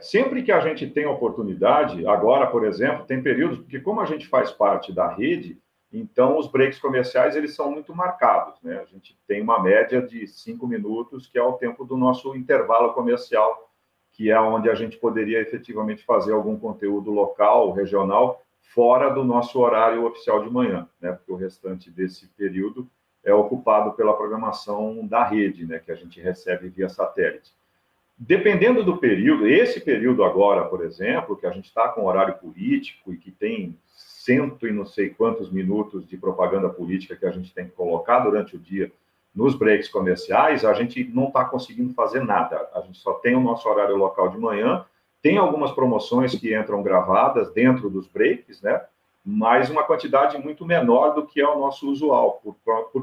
S2: Sempre que a gente tem oportunidade, agora, por exemplo, tem períodos, porque como a gente faz parte da rede, então os breaks comerciais eles são muito marcados, né? A gente tem uma média de 5 minutos, que é o tempo do nosso intervalo comercial, que é onde a gente poderia efetivamente fazer algum conteúdo local, regional, fora do nosso horário oficial de manhã, né? Porque o restante desse período é ocupado pela programação da rede, né? Que a gente recebe via satélite. Dependendo do período, esse período agora, por exemplo, que a gente está com horário político e que tem cento e não sei quantos minutos de propaganda política que a gente tem que colocar durante o dia nos breaks comerciais, a gente não está conseguindo fazer nada. A gente só tem o nosso horário local de manhã, tem algumas promoções que entram gravadas dentro dos breaks, né? Mas uma quantidade muito menor do que é o nosso usual,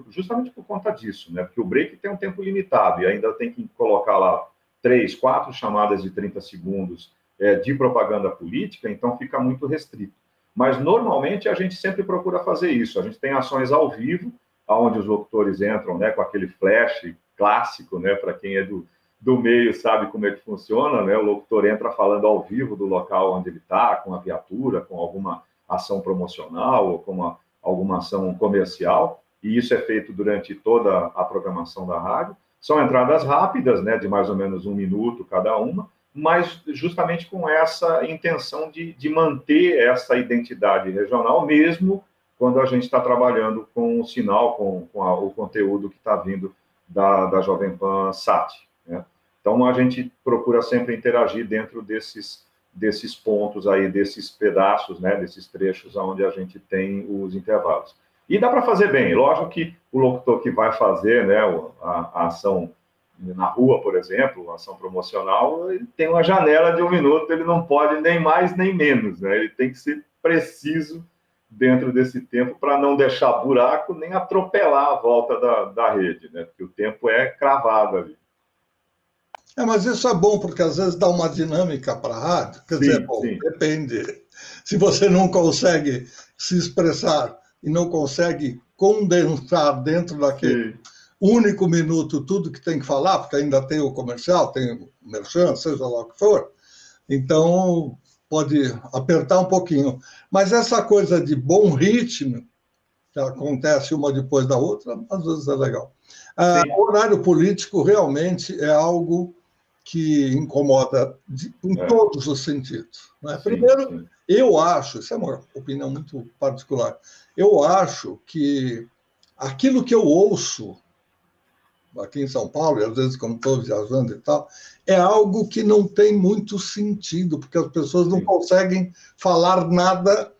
S2: justamente por conta disso, né? Porque o break tem um tempo limitado e ainda tem que colocar lá 3, 4 chamadas de 30 segundos de propaganda política, então fica muito restrito. Mas, normalmente, a gente sempre procura fazer isso. A gente tem ações ao vivo, onde os locutores entram, né, com aquele flash clássico, né, para quem é do meio sabe como é que funciona, né? O locutor entra falando ao vivo do local onde ele está, com a viatura, com alguma ação promocional ou com alguma ação comercial, e isso é feito durante toda a programação da rádio. São entradas rápidas, né, de mais ou menos 1 minuto cada uma, mas justamente com essa intenção de manter essa identidade regional, mesmo quando a gente está trabalhando com o sinal, com o conteúdo que está vindo da Jovem Pan Sat, né? Então, a gente procura sempre interagir dentro desses pontos aí, desses pedaços, né, desses trechos onde a gente tem os intervalos. E dá para fazer bem. Lógico que o locutor que vai fazer, né, a ação na rua, por exemplo, a ação promocional, ele tem uma janela de 1 minuto, ele não pode nem mais nem menos, né? Ele tem que ser preciso dentro desse tempo para não deixar buraco nem atropelar a volta da rede, né? Porque o tempo é cravado ali.
S1: Mas isso é bom, porque às vezes dá uma dinâmica para a rádio. Quer dizer, bom, depende. Se você não consegue se expressar e não consegue condensar dentro daquele único minuto tudo que tem que falar, porque ainda tem o comercial, tem o merchan, seja lá o que for, então pode apertar um pouquinho. Mas essa coisa de bom ritmo, que acontece uma depois da outra, às vezes é legal. O horário político realmente é algo que incomoda em todos os sentidos, né? Primeiro, eu acho, isso é uma opinião muito particular, eu acho que aquilo que eu ouço aqui em São Paulo, e às vezes quando estou viajando e tal, é algo que não tem muito sentido, porque as pessoas não conseguem falar nada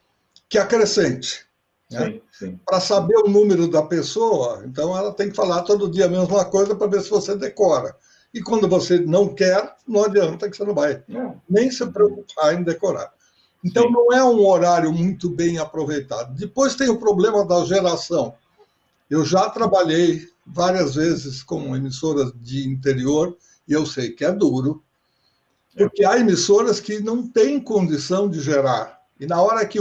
S1: que acrescente, né? Para saber o número da pessoa, então ela tem que falar todo dia a mesma coisa para ver se você decora. E quando você não quer, não adianta que você não vai nem se preocupar em decorar. Então, não é um horário muito bem aproveitado. Depois tem o problema da geração. Eu já trabalhei várias vezes com emissoras de interior e eu sei que é duro, porque há emissoras que não têm condição de gerar. E na hora que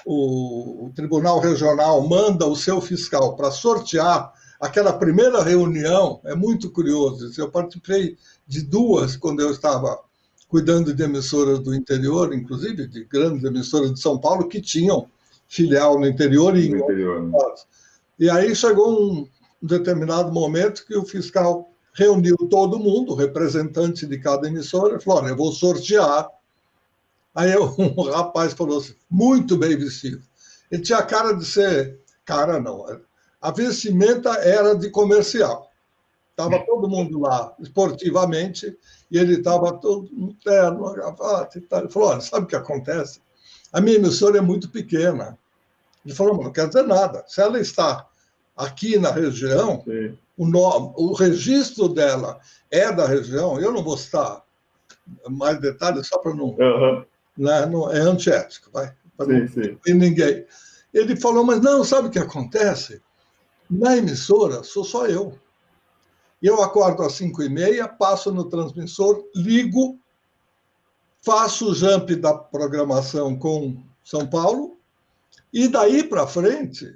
S1: o Tribunal Regional manda o seu fiscal para sortear aquela primeira reunião, é muito curioso. Eu participei de 2 quando eu estava cuidando de emissoras do interior, inclusive de grandes emissoras de São Paulo, que tinham filial no interior e em outros estados. E aí chegou um determinado momento que o fiscal reuniu todo mundo, o representante de cada emissora, e falou: olha, eu vou sortear. Aí um rapaz falou assim, muito bem vestido. Ele tinha cara de ser... Cara, não. A vestimenta era de comercial. Estava todo mundo lá, esportivamente, e ele estava todo no terno, gravata e tal. Ele falou, olha, sabe o que acontece? A minha emissora é muito pequena. Ele falou, mas não quer dizer nada. Se ela está aqui na região, o registro dela é da região, eu não vou citar mais detalhes só para não... Não, é antiético, vai. E ninguém. Ele falou, mas não, sabe o que acontece? Na emissora, sou só eu. Eu acordo às 5h30, passo no transmissor, ligo, faço o jump da programação com São Paulo, e daí para frente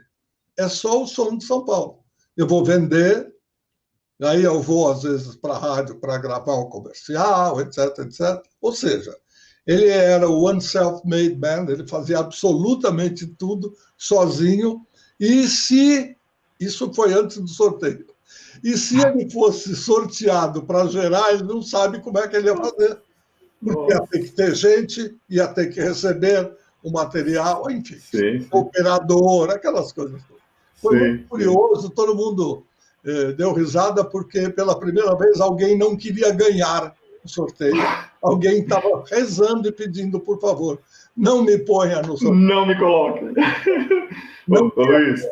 S1: é só o som de São Paulo. Eu vou vender, aí eu vou, às vezes, para a rádio para gravar o comercial, etc, etc. Ou seja, ele era o one self-made man, ele fazia absolutamente tudo sozinho, e se... Isso foi antes do sorteio. E se ele fosse sorteado para gerar, ele não sabe como é que ele ia fazer. Porque ia ter que ter gente, ia ter que receber o material, enfim, operador, aquelas coisas. Foi muito curioso, todo mundo deu risada, porque pela primeira vez alguém não queria ganhar o sorteio. Alguém estava rezando e pedindo, por favor, não me ponha no sorteio.
S2: Não me coloque.
S1: Não
S2: Luiz,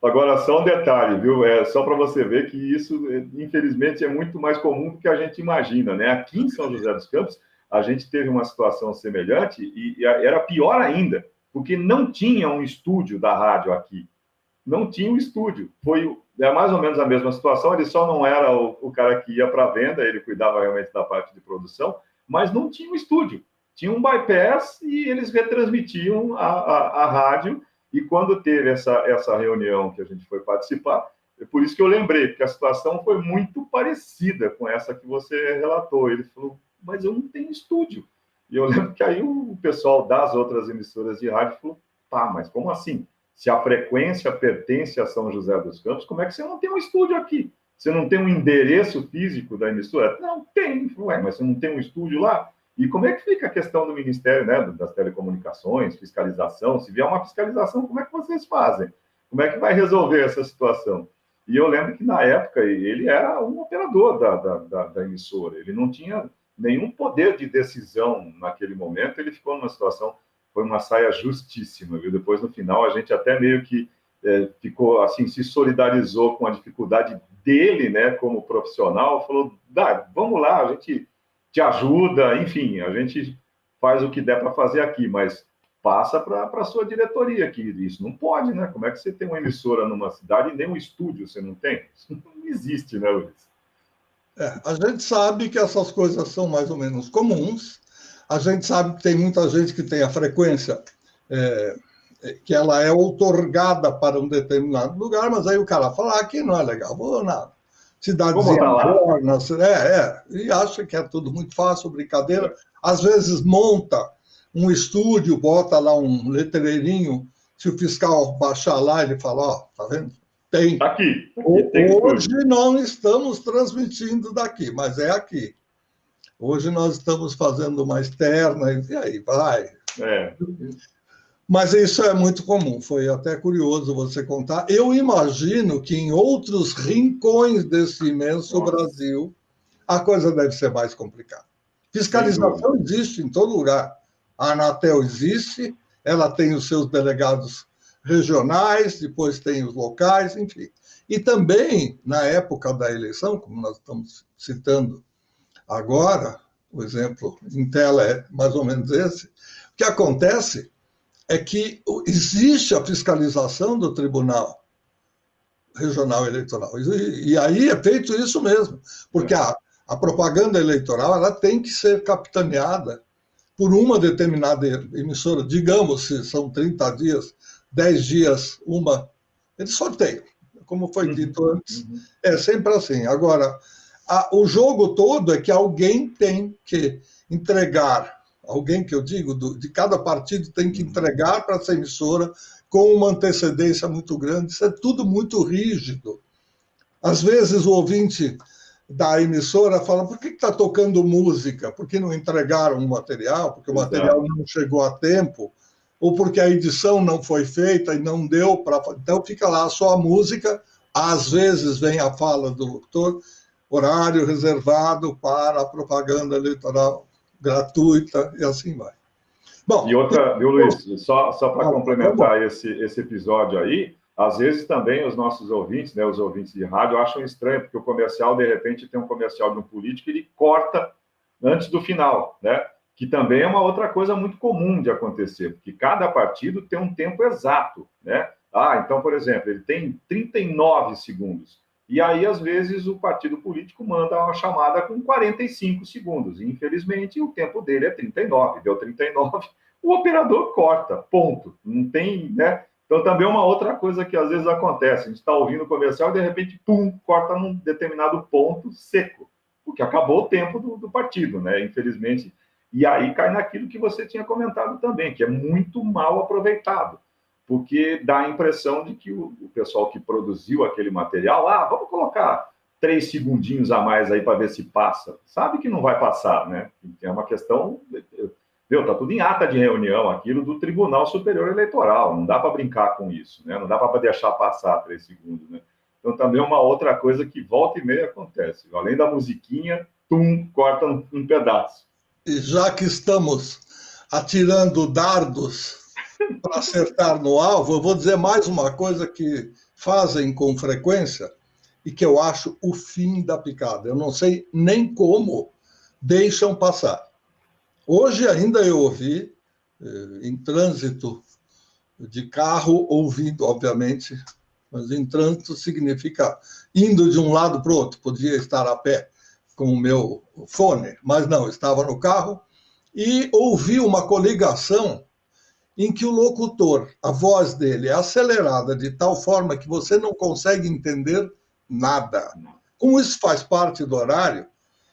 S2: agora só um detalhe, viu? Só para você ver que isso, infelizmente, é muito mais comum do que a gente imagina, né? Aqui em São José dos Campos, a gente teve uma situação semelhante e era pior ainda, porque não tinha um estúdio da rádio aqui. Não tinha um estúdio. Era mais ou menos a mesma situação, ele só não era o cara que ia para a venda, ele cuidava realmente da parte de produção, mas não tinha um estúdio. Tinha um bypass e eles retransmitiam a rádio. E quando teve essa reunião que a gente foi participar, é por isso que eu lembrei, porque a situação foi muito parecida com essa que você relatou. Ele falou, mas eu não tenho estúdio. E eu lembro que aí o pessoal das outras emissoras de rádio falou, tá, mas como assim? Se a frequência pertence a São José dos Campos, como é que você não tem um estúdio aqui? Você não tem um endereço físico da emissora? Não, tem. Ué, mas você não tem um estúdio lá? E como é que fica a questão do Ministério, né, das Telecomunicações, fiscalização? Se vier uma fiscalização, como é que vocês fazem? Como é que vai resolver essa situação? E eu lembro que, na época, ele era um operador da emissora. Ele não tinha nenhum poder de decisão naquele momento. Ele ficou numa situação... Foi uma saia justíssima, viu? Depois, no final, a gente até meio que ficou, assim, se solidarizou com a dificuldade dele, né, como profissional. Falou, vamos lá, a gente te ajuda, enfim, a gente faz o que der para fazer aqui, mas passa para a sua diretoria, que isso não pode, né? Como é que você tem uma emissora numa cidade e nem um estúdio você não tem? Isso não existe, né, Luiz?
S1: A gente sabe que essas coisas são mais ou menos comuns. A gente sabe que tem muita gente que tem a frequência que ela é outorgada para um determinado lugar, mas aí o cara fala, aqui não é legal, vou na cidadezinha morna, e acha que é tudo muito fácil, brincadeira. Às vezes monta um estúdio, bota lá um letreirinho, se o fiscal baixar lá, ele fala, ó, tá vendo? Tem.
S2: Aqui
S1: tem hoje não estamos transmitindo daqui, mas é aqui. Hoje nós estamos fazendo uma externa, e aí vai. Mas isso é muito comum, foi até curioso você contar. Eu imagino que em outros rincões desse imenso Brasil, a coisa deve ser mais complicada. Fiscalização existe em todo lugar. A Anatel existe, ela tem os seus delegados regionais, depois tem os locais, enfim. E também, na época da eleição, como nós estamos citando agora, o exemplo em tela é mais ou menos esse, o que acontece é que existe a fiscalização do Tribunal Regional Eleitoral. E aí é feito isso mesmo, porque a propaganda eleitoral ela tem que ser capitaneada por uma determinada emissora. Digamos, se são 30 dias, 10 dias, eles sorteiam. Como foi dito antes, é sempre assim. Agora, O jogo todo é que alguém tem que entregar, alguém que eu digo, de cada partido tem que entregar para essa emissora com uma antecedência muito grande. Isso é tudo muito rígido. Às vezes o ouvinte da emissora fala: por que está tocando música? Por que não entregaram o material? Porque o material não chegou a tempo, ou porque a edição não foi feita e não deu para... Então fica lá só a música, às vezes vem a fala do locutor, horário reservado para a propaganda eleitoral gratuita, e assim vai.
S2: Bom, e outra, viu, Luiz, só para complementar esse episódio aí, às vezes também os nossos ouvintes, né, os ouvintes de rádio, acham estranho, porque o comercial, de repente, tem um comercial de um político e ele corta antes do final, né? Que também é uma outra coisa muito comum de acontecer, porque cada partido tem um tempo exato, né? Então, por exemplo, ele tem 39 segundos. E aí, às vezes, o partido político manda uma chamada com 45 segundos. E, infelizmente, o tempo dele é 39. Deu 39, o operador corta, ponto. Não tem, né? Então, também é uma outra coisa que, às vezes, acontece. A gente está ouvindo o comercial e, de repente, pum, corta num determinado ponto seco. Porque acabou o tempo do partido, né? Infelizmente. E aí cai naquilo que você tinha comentado também, que é muito mal aproveitado. Porque dá a impressão de que o pessoal que produziu aquele material, vamos colocar 3 segundinhos a mais aí para ver se passa. Sabe que não vai passar, né? É uma questão... Está tudo em ata de reunião, aquilo do Tribunal Superior Eleitoral. Não dá para brincar com isso, né? Não dá para deixar passar 3 segundos, né? Então, também é uma outra coisa que volta e meia acontece. Além da musiquinha, corta um pedaço.
S1: E já que estamos atirando dardos para acertar no alvo, eu vou dizer mais uma coisa que fazem com frequência e que eu acho o fim da picada. Eu não sei nem como deixam passar. Hoje ainda eu ouvi, em trânsito de carro, ouvindo, obviamente, mas em trânsito significa indo de um lado para o outro. Podia estar a pé com o meu fone, mas não, estava no carro e ouvi uma coligação em que o locutor, a voz dele é acelerada de tal forma que você não consegue entender nada. Como isso faz parte do horário,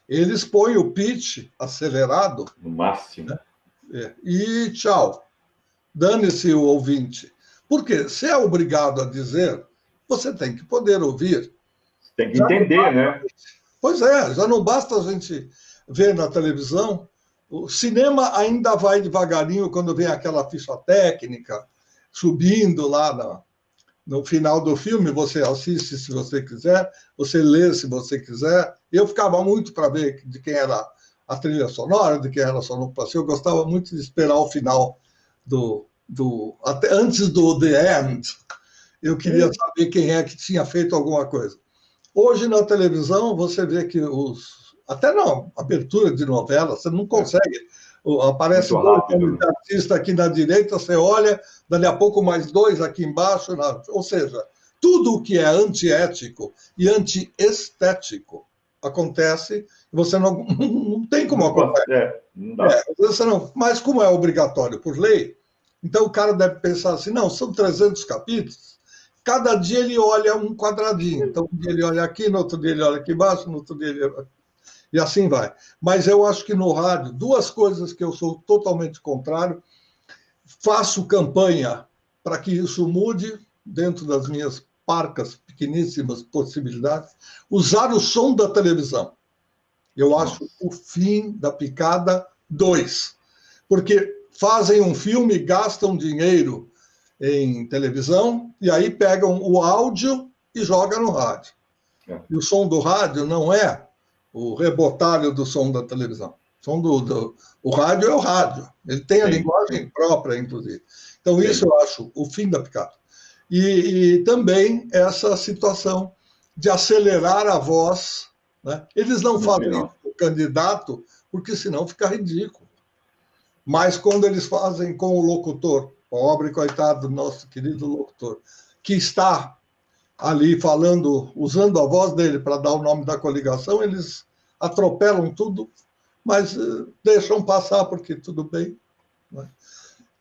S1: eles põem o pitch acelerado.
S2: No máximo.
S1: Né? E tchau. Dane-se o ouvinte. Porque se é obrigado a dizer, você tem que poder ouvir.
S2: Tem que entender, né?
S1: Pois é, já não basta a gente ver na televisão. O cinema ainda vai devagarinho quando vem aquela ficha técnica subindo lá no final do filme. Você assiste se você quiser, você lê se você quiser. Eu ficava muito para ver de quem era a trilha sonora, de quem era a sonoplastia. Eu gostava muito de esperar o final até antes do The End. Eu queria saber quem é que tinha feito alguma coisa. Hoje, na televisão, você vê que até na abertura de novela, você não consegue. Aparece 2 nomes de artista aqui na direita, você olha, dali a pouco mais 2 aqui embaixo. Ou seja, tudo o que é antiético e antiestético acontece, e você não tem como acompanhar.
S2: Não dá.
S1: Mas como é obrigatório por lei, então o cara deve pensar assim, não, são 300 capítulos, cada dia ele olha um quadradinho. Então, um dia ele olha aqui, no outro dia ele olha aqui embaixo, no outro dia ele olha... E assim vai. Mas eu acho que no rádio, 2 coisas que eu sou totalmente contrário. Faço campanha para que isso mude, dentro das minhas parcas, pequeníssimas possibilidades. Usar o som da televisão. Eu acho o fim da picada 2. Porque fazem um filme, gastam dinheiro em televisão, e aí pegam o áudio e jogam no rádio. E o som do rádio não é o rebotalho do som da televisão. O rádio é o rádio. Ele tem a linguagem própria, inclusive. Então, isso eu acho o fim da picada. E também essa situação de acelerar a voz. Né? Eles não fazem isso com o candidato, porque senão fica ridículo. Mas quando eles fazem com o locutor, pobre coitado do nosso querido locutor, que está ali falando, usando a voz dele para dar o nome da coligação, eles atropelam tudo, mas deixam passar, porque tudo bem. Né?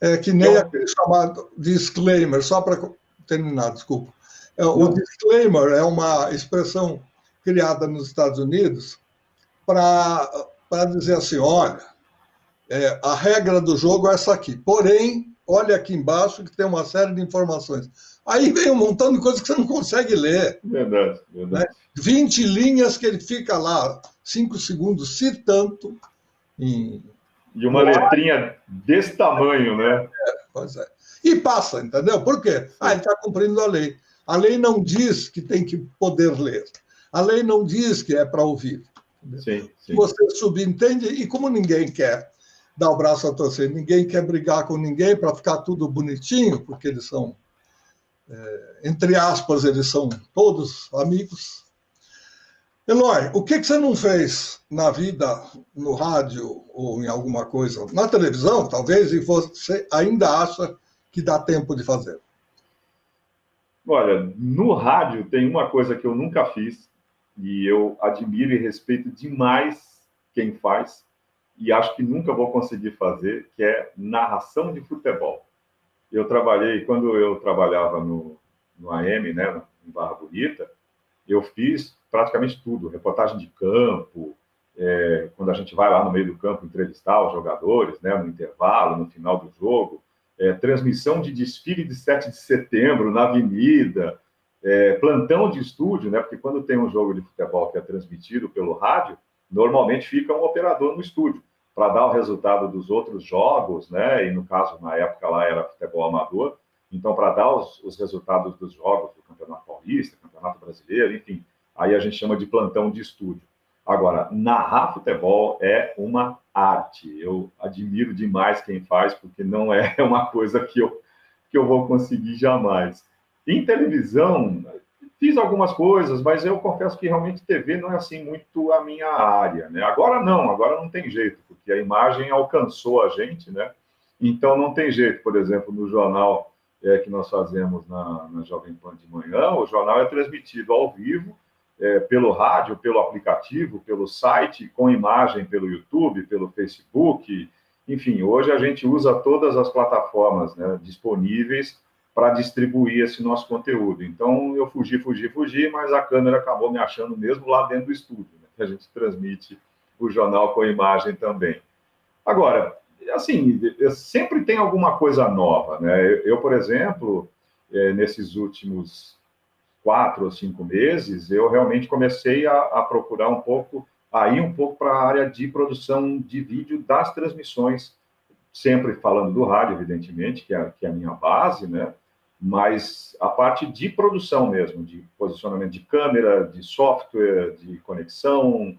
S1: É que nem aquele chamado disclaimer, só para terminar, desculpa. O disclaimer é uma expressão criada nos Estados Unidos para dizer assim, olha, a regra do jogo é essa aqui, porém, olha aqui embaixo que tem uma série de informações. Aí vem um montão de coisas que você não consegue ler.
S2: Verdade, verdade.
S1: Né? 20 linhas que ele fica lá, 5 segundos, se tanto.
S2: E uma letrinha desse tamanho, né?
S1: Pois é. E passa, entendeu? Por quê? Ele está cumprindo a lei. A lei não diz que tem que poder ler. A lei não diz que é para ouvir.
S2: Sim, sim.
S1: Você subentende, e como ninguém quer dar o braço a torcer, ninguém quer brigar com ninguém para ficar tudo bonitinho, porque eles são, entre aspas, eles são todos amigos. Eloy, o que você não fez na vida, no rádio ou em alguma coisa, na televisão, talvez, e você ainda acha que dá tempo de fazer?
S2: Olha, no rádio tem uma coisa que eu nunca fiz, e eu admiro e respeito demais quem faz, e acho que nunca vou conseguir fazer, que é narração de futebol. Quando eu trabalhava no AM, né, em Barra Bonita, eu fiz praticamente tudo, reportagem de campo, quando a gente vai lá no meio do campo entrevistar os jogadores, né, no intervalo, no final do jogo, transmissão de desfile de 7 de setembro na avenida, plantão de estúdio, né, porque quando tem um jogo de futebol que é transmitido pelo rádio, normalmente fica um operador no estúdio para dar o resultado dos outros jogos, né, e no caso, na época lá era futebol amador, então para dar os resultados dos jogos do Campeonato Paulista, Campeonato Brasileiro, enfim, aí a gente chama de plantão de estúdio. Agora, narrar futebol é uma arte. Eu admiro demais quem faz, porque não é uma coisa que eu vou conseguir jamais. Em televisão, fiz algumas coisas, mas eu confesso que realmente TV não é assim muito a minha área, né? Agora não tem jeito, porque a imagem alcançou a gente, né? Então não tem jeito. Por exemplo, no jornal que nós fazemos na Jovem Pan de manhã, o jornal é transmitido ao vivo, pelo rádio, pelo aplicativo, pelo site, com imagem pelo YouTube, pelo Facebook. Enfim, hoje a gente usa todas as plataformas, né, disponíveis para distribuir esse nosso conteúdo. Então, eu fugi, mas a câmera acabou me achando mesmo lá dentro do estúdio, né, que a gente transmite o jornal com imagem também. Agora, assim, sempre tem alguma coisa nova, né? Eu, por exemplo, nesses últimos 4 ou 5 meses, eu realmente comecei a procurar ir um pouco para a área de produção de vídeo das transmissões, sempre falando do rádio, evidentemente, que é a minha base, né? Mas a parte de produção mesmo, de posicionamento de câmera, de software, de conexão,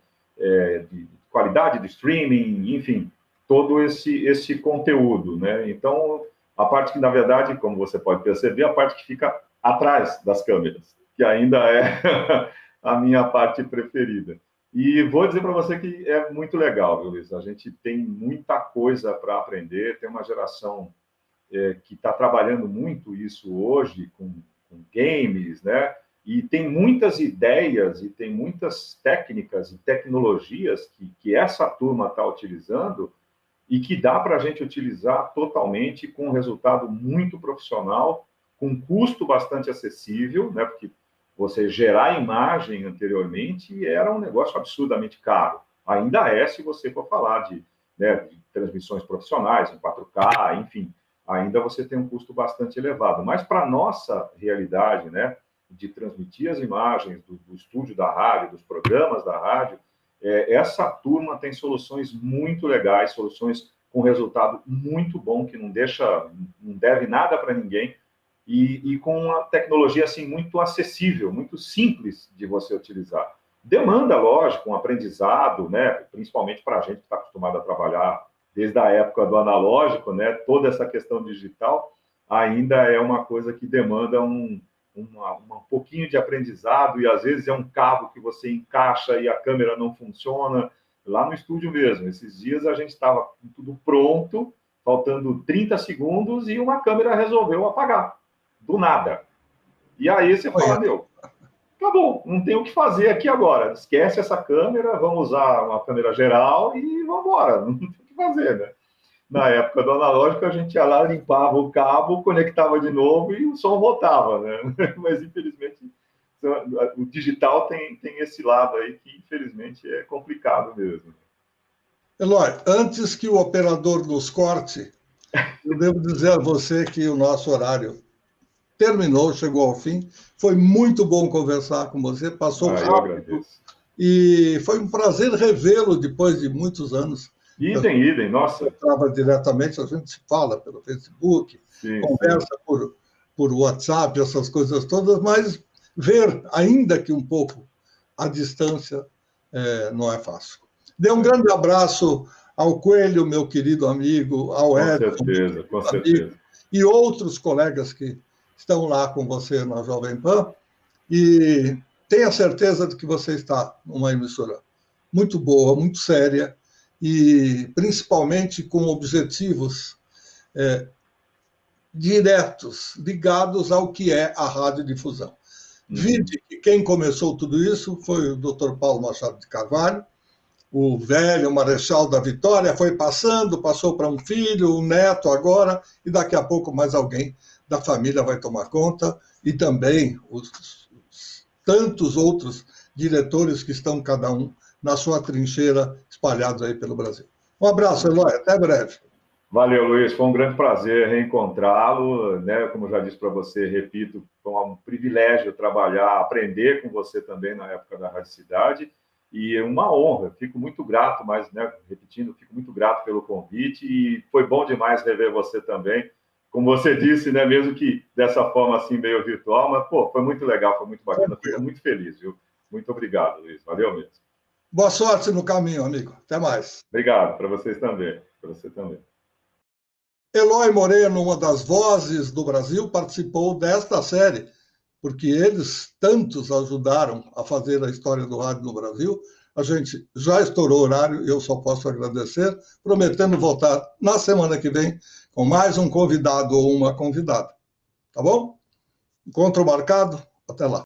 S2: de qualidade de streaming, enfim, todo esse conteúdo, né? Então, a parte que, na verdade, como você pode perceber, a parte que fica atrás das câmeras, que ainda é a minha parte preferida. E vou dizer para você que é muito legal, viu, Luiz? A gente tem muita coisa para aprender, tem uma geração que está trabalhando muito isso hoje com games, né? E tem muitas ideias e tem muitas técnicas e tecnologias que essa turma está utilizando e que dá para a gente utilizar totalmente com um resultado muito profissional, com custo bastante acessível, né? Porque você gerar imagem anteriormente era um negócio absurdamente caro. Ainda é, se você for falar de transmissões profissionais, em 4K, enfim, ainda você tem um custo bastante elevado. Mas para a nossa realidade, né, de transmitir as imagens do estúdio da rádio, dos programas da rádio, essa turma tem soluções muito legais, soluções com resultado muito bom, que não deve nada para ninguém, e com uma tecnologia assim, muito acessível, muito simples de você utilizar. Demanda, lógico, um aprendizado, né, principalmente para a gente que está acostumado a trabalhar desde a época do analógico, né, toda essa questão digital ainda é uma coisa que demanda um pouquinho de aprendizado, e às vezes é um cabo que você encaixa e a câmera não funciona, lá no estúdio mesmo. Esses dias a gente estava com tudo pronto, faltando 30 segundos, e uma câmera resolveu apagar, do nada. E aí você fala, meu, tá bom, não tem o que fazer aqui agora, esquece essa câmera, vamos usar uma câmera geral e vamos embora, não tem o que fazer, né? Na época do analógico, a gente ia lá, limpava o cabo, conectava de novo e o som voltava, né? Mas, infelizmente, o digital tem esse lado aí que, infelizmente, é complicado mesmo.
S1: Eloy, antes que o operador nos corte, eu devo dizer a você que o nosso horário terminou, chegou ao fim. Foi muito bom conversar com você, passou
S2: Eu
S1: rápido.
S2: agradeço.
S1: E foi um prazer revê-lo depois de muitos anos.
S2: Idem, nossa.
S1: Estava diretamente, a gente se fala pelo Facebook, conversa por WhatsApp, essas coisas todas, mas ver, ainda que um pouco à distância, não é fácil. Dê um grande abraço ao Coelho, meu querido amigo, ao Edson,
S2: com certeza.
S1: E outros colegas que estão lá com você na Jovem Pan, e tenha certeza de que você está numa emissora muito boa, muito séria, e principalmente com objetivos diretos, ligados ao que é a radiodifusão. Vide que quem começou tudo isso foi o Dr. Paulo Machado de Carvalho, o velho marechal da Vitória, foi passou para um filho, um neto agora, e daqui a pouco mais alguém da família vai tomar conta, e também os tantos outros diretores que estão cada um na sua trincheira, espalhados aí pelo Brasil. Um abraço, Eloy, até breve.
S2: Valeu, Luiz, foi um grande prazer reencontrá-lo, né? Como eu já disse para você, repito, foi um privilégio trabalhar, aprender com você também na época da Rádio Cidade, e uma honra, fico muito grato, mas, né, repetindo, fico muito grato pelo convite, e foi bom demais rever você também, como você disse, né, mesmo que dessa forma assim, meio virtual, mas, pô, foi muito legal, foi muito bacana, fico muito feliz, viu? Muito obrigado, Luiz, valeu mesmo.
S1: Boa sorte no caminho, amigo, até mais.
S2: Obrigado, para vocês também, para você também.
S1: Eloy Moreno, uma das vozes do Brasil, participou desta série, porque eles tantos ajudaram a fazer a história do rádio no Brasil. A gente já estourou o horário e eu só posso agradecer, prometendo voltar na semana que vem com mais um convidado ou uma convidada. Tá bom? Encontro marcado, até lá.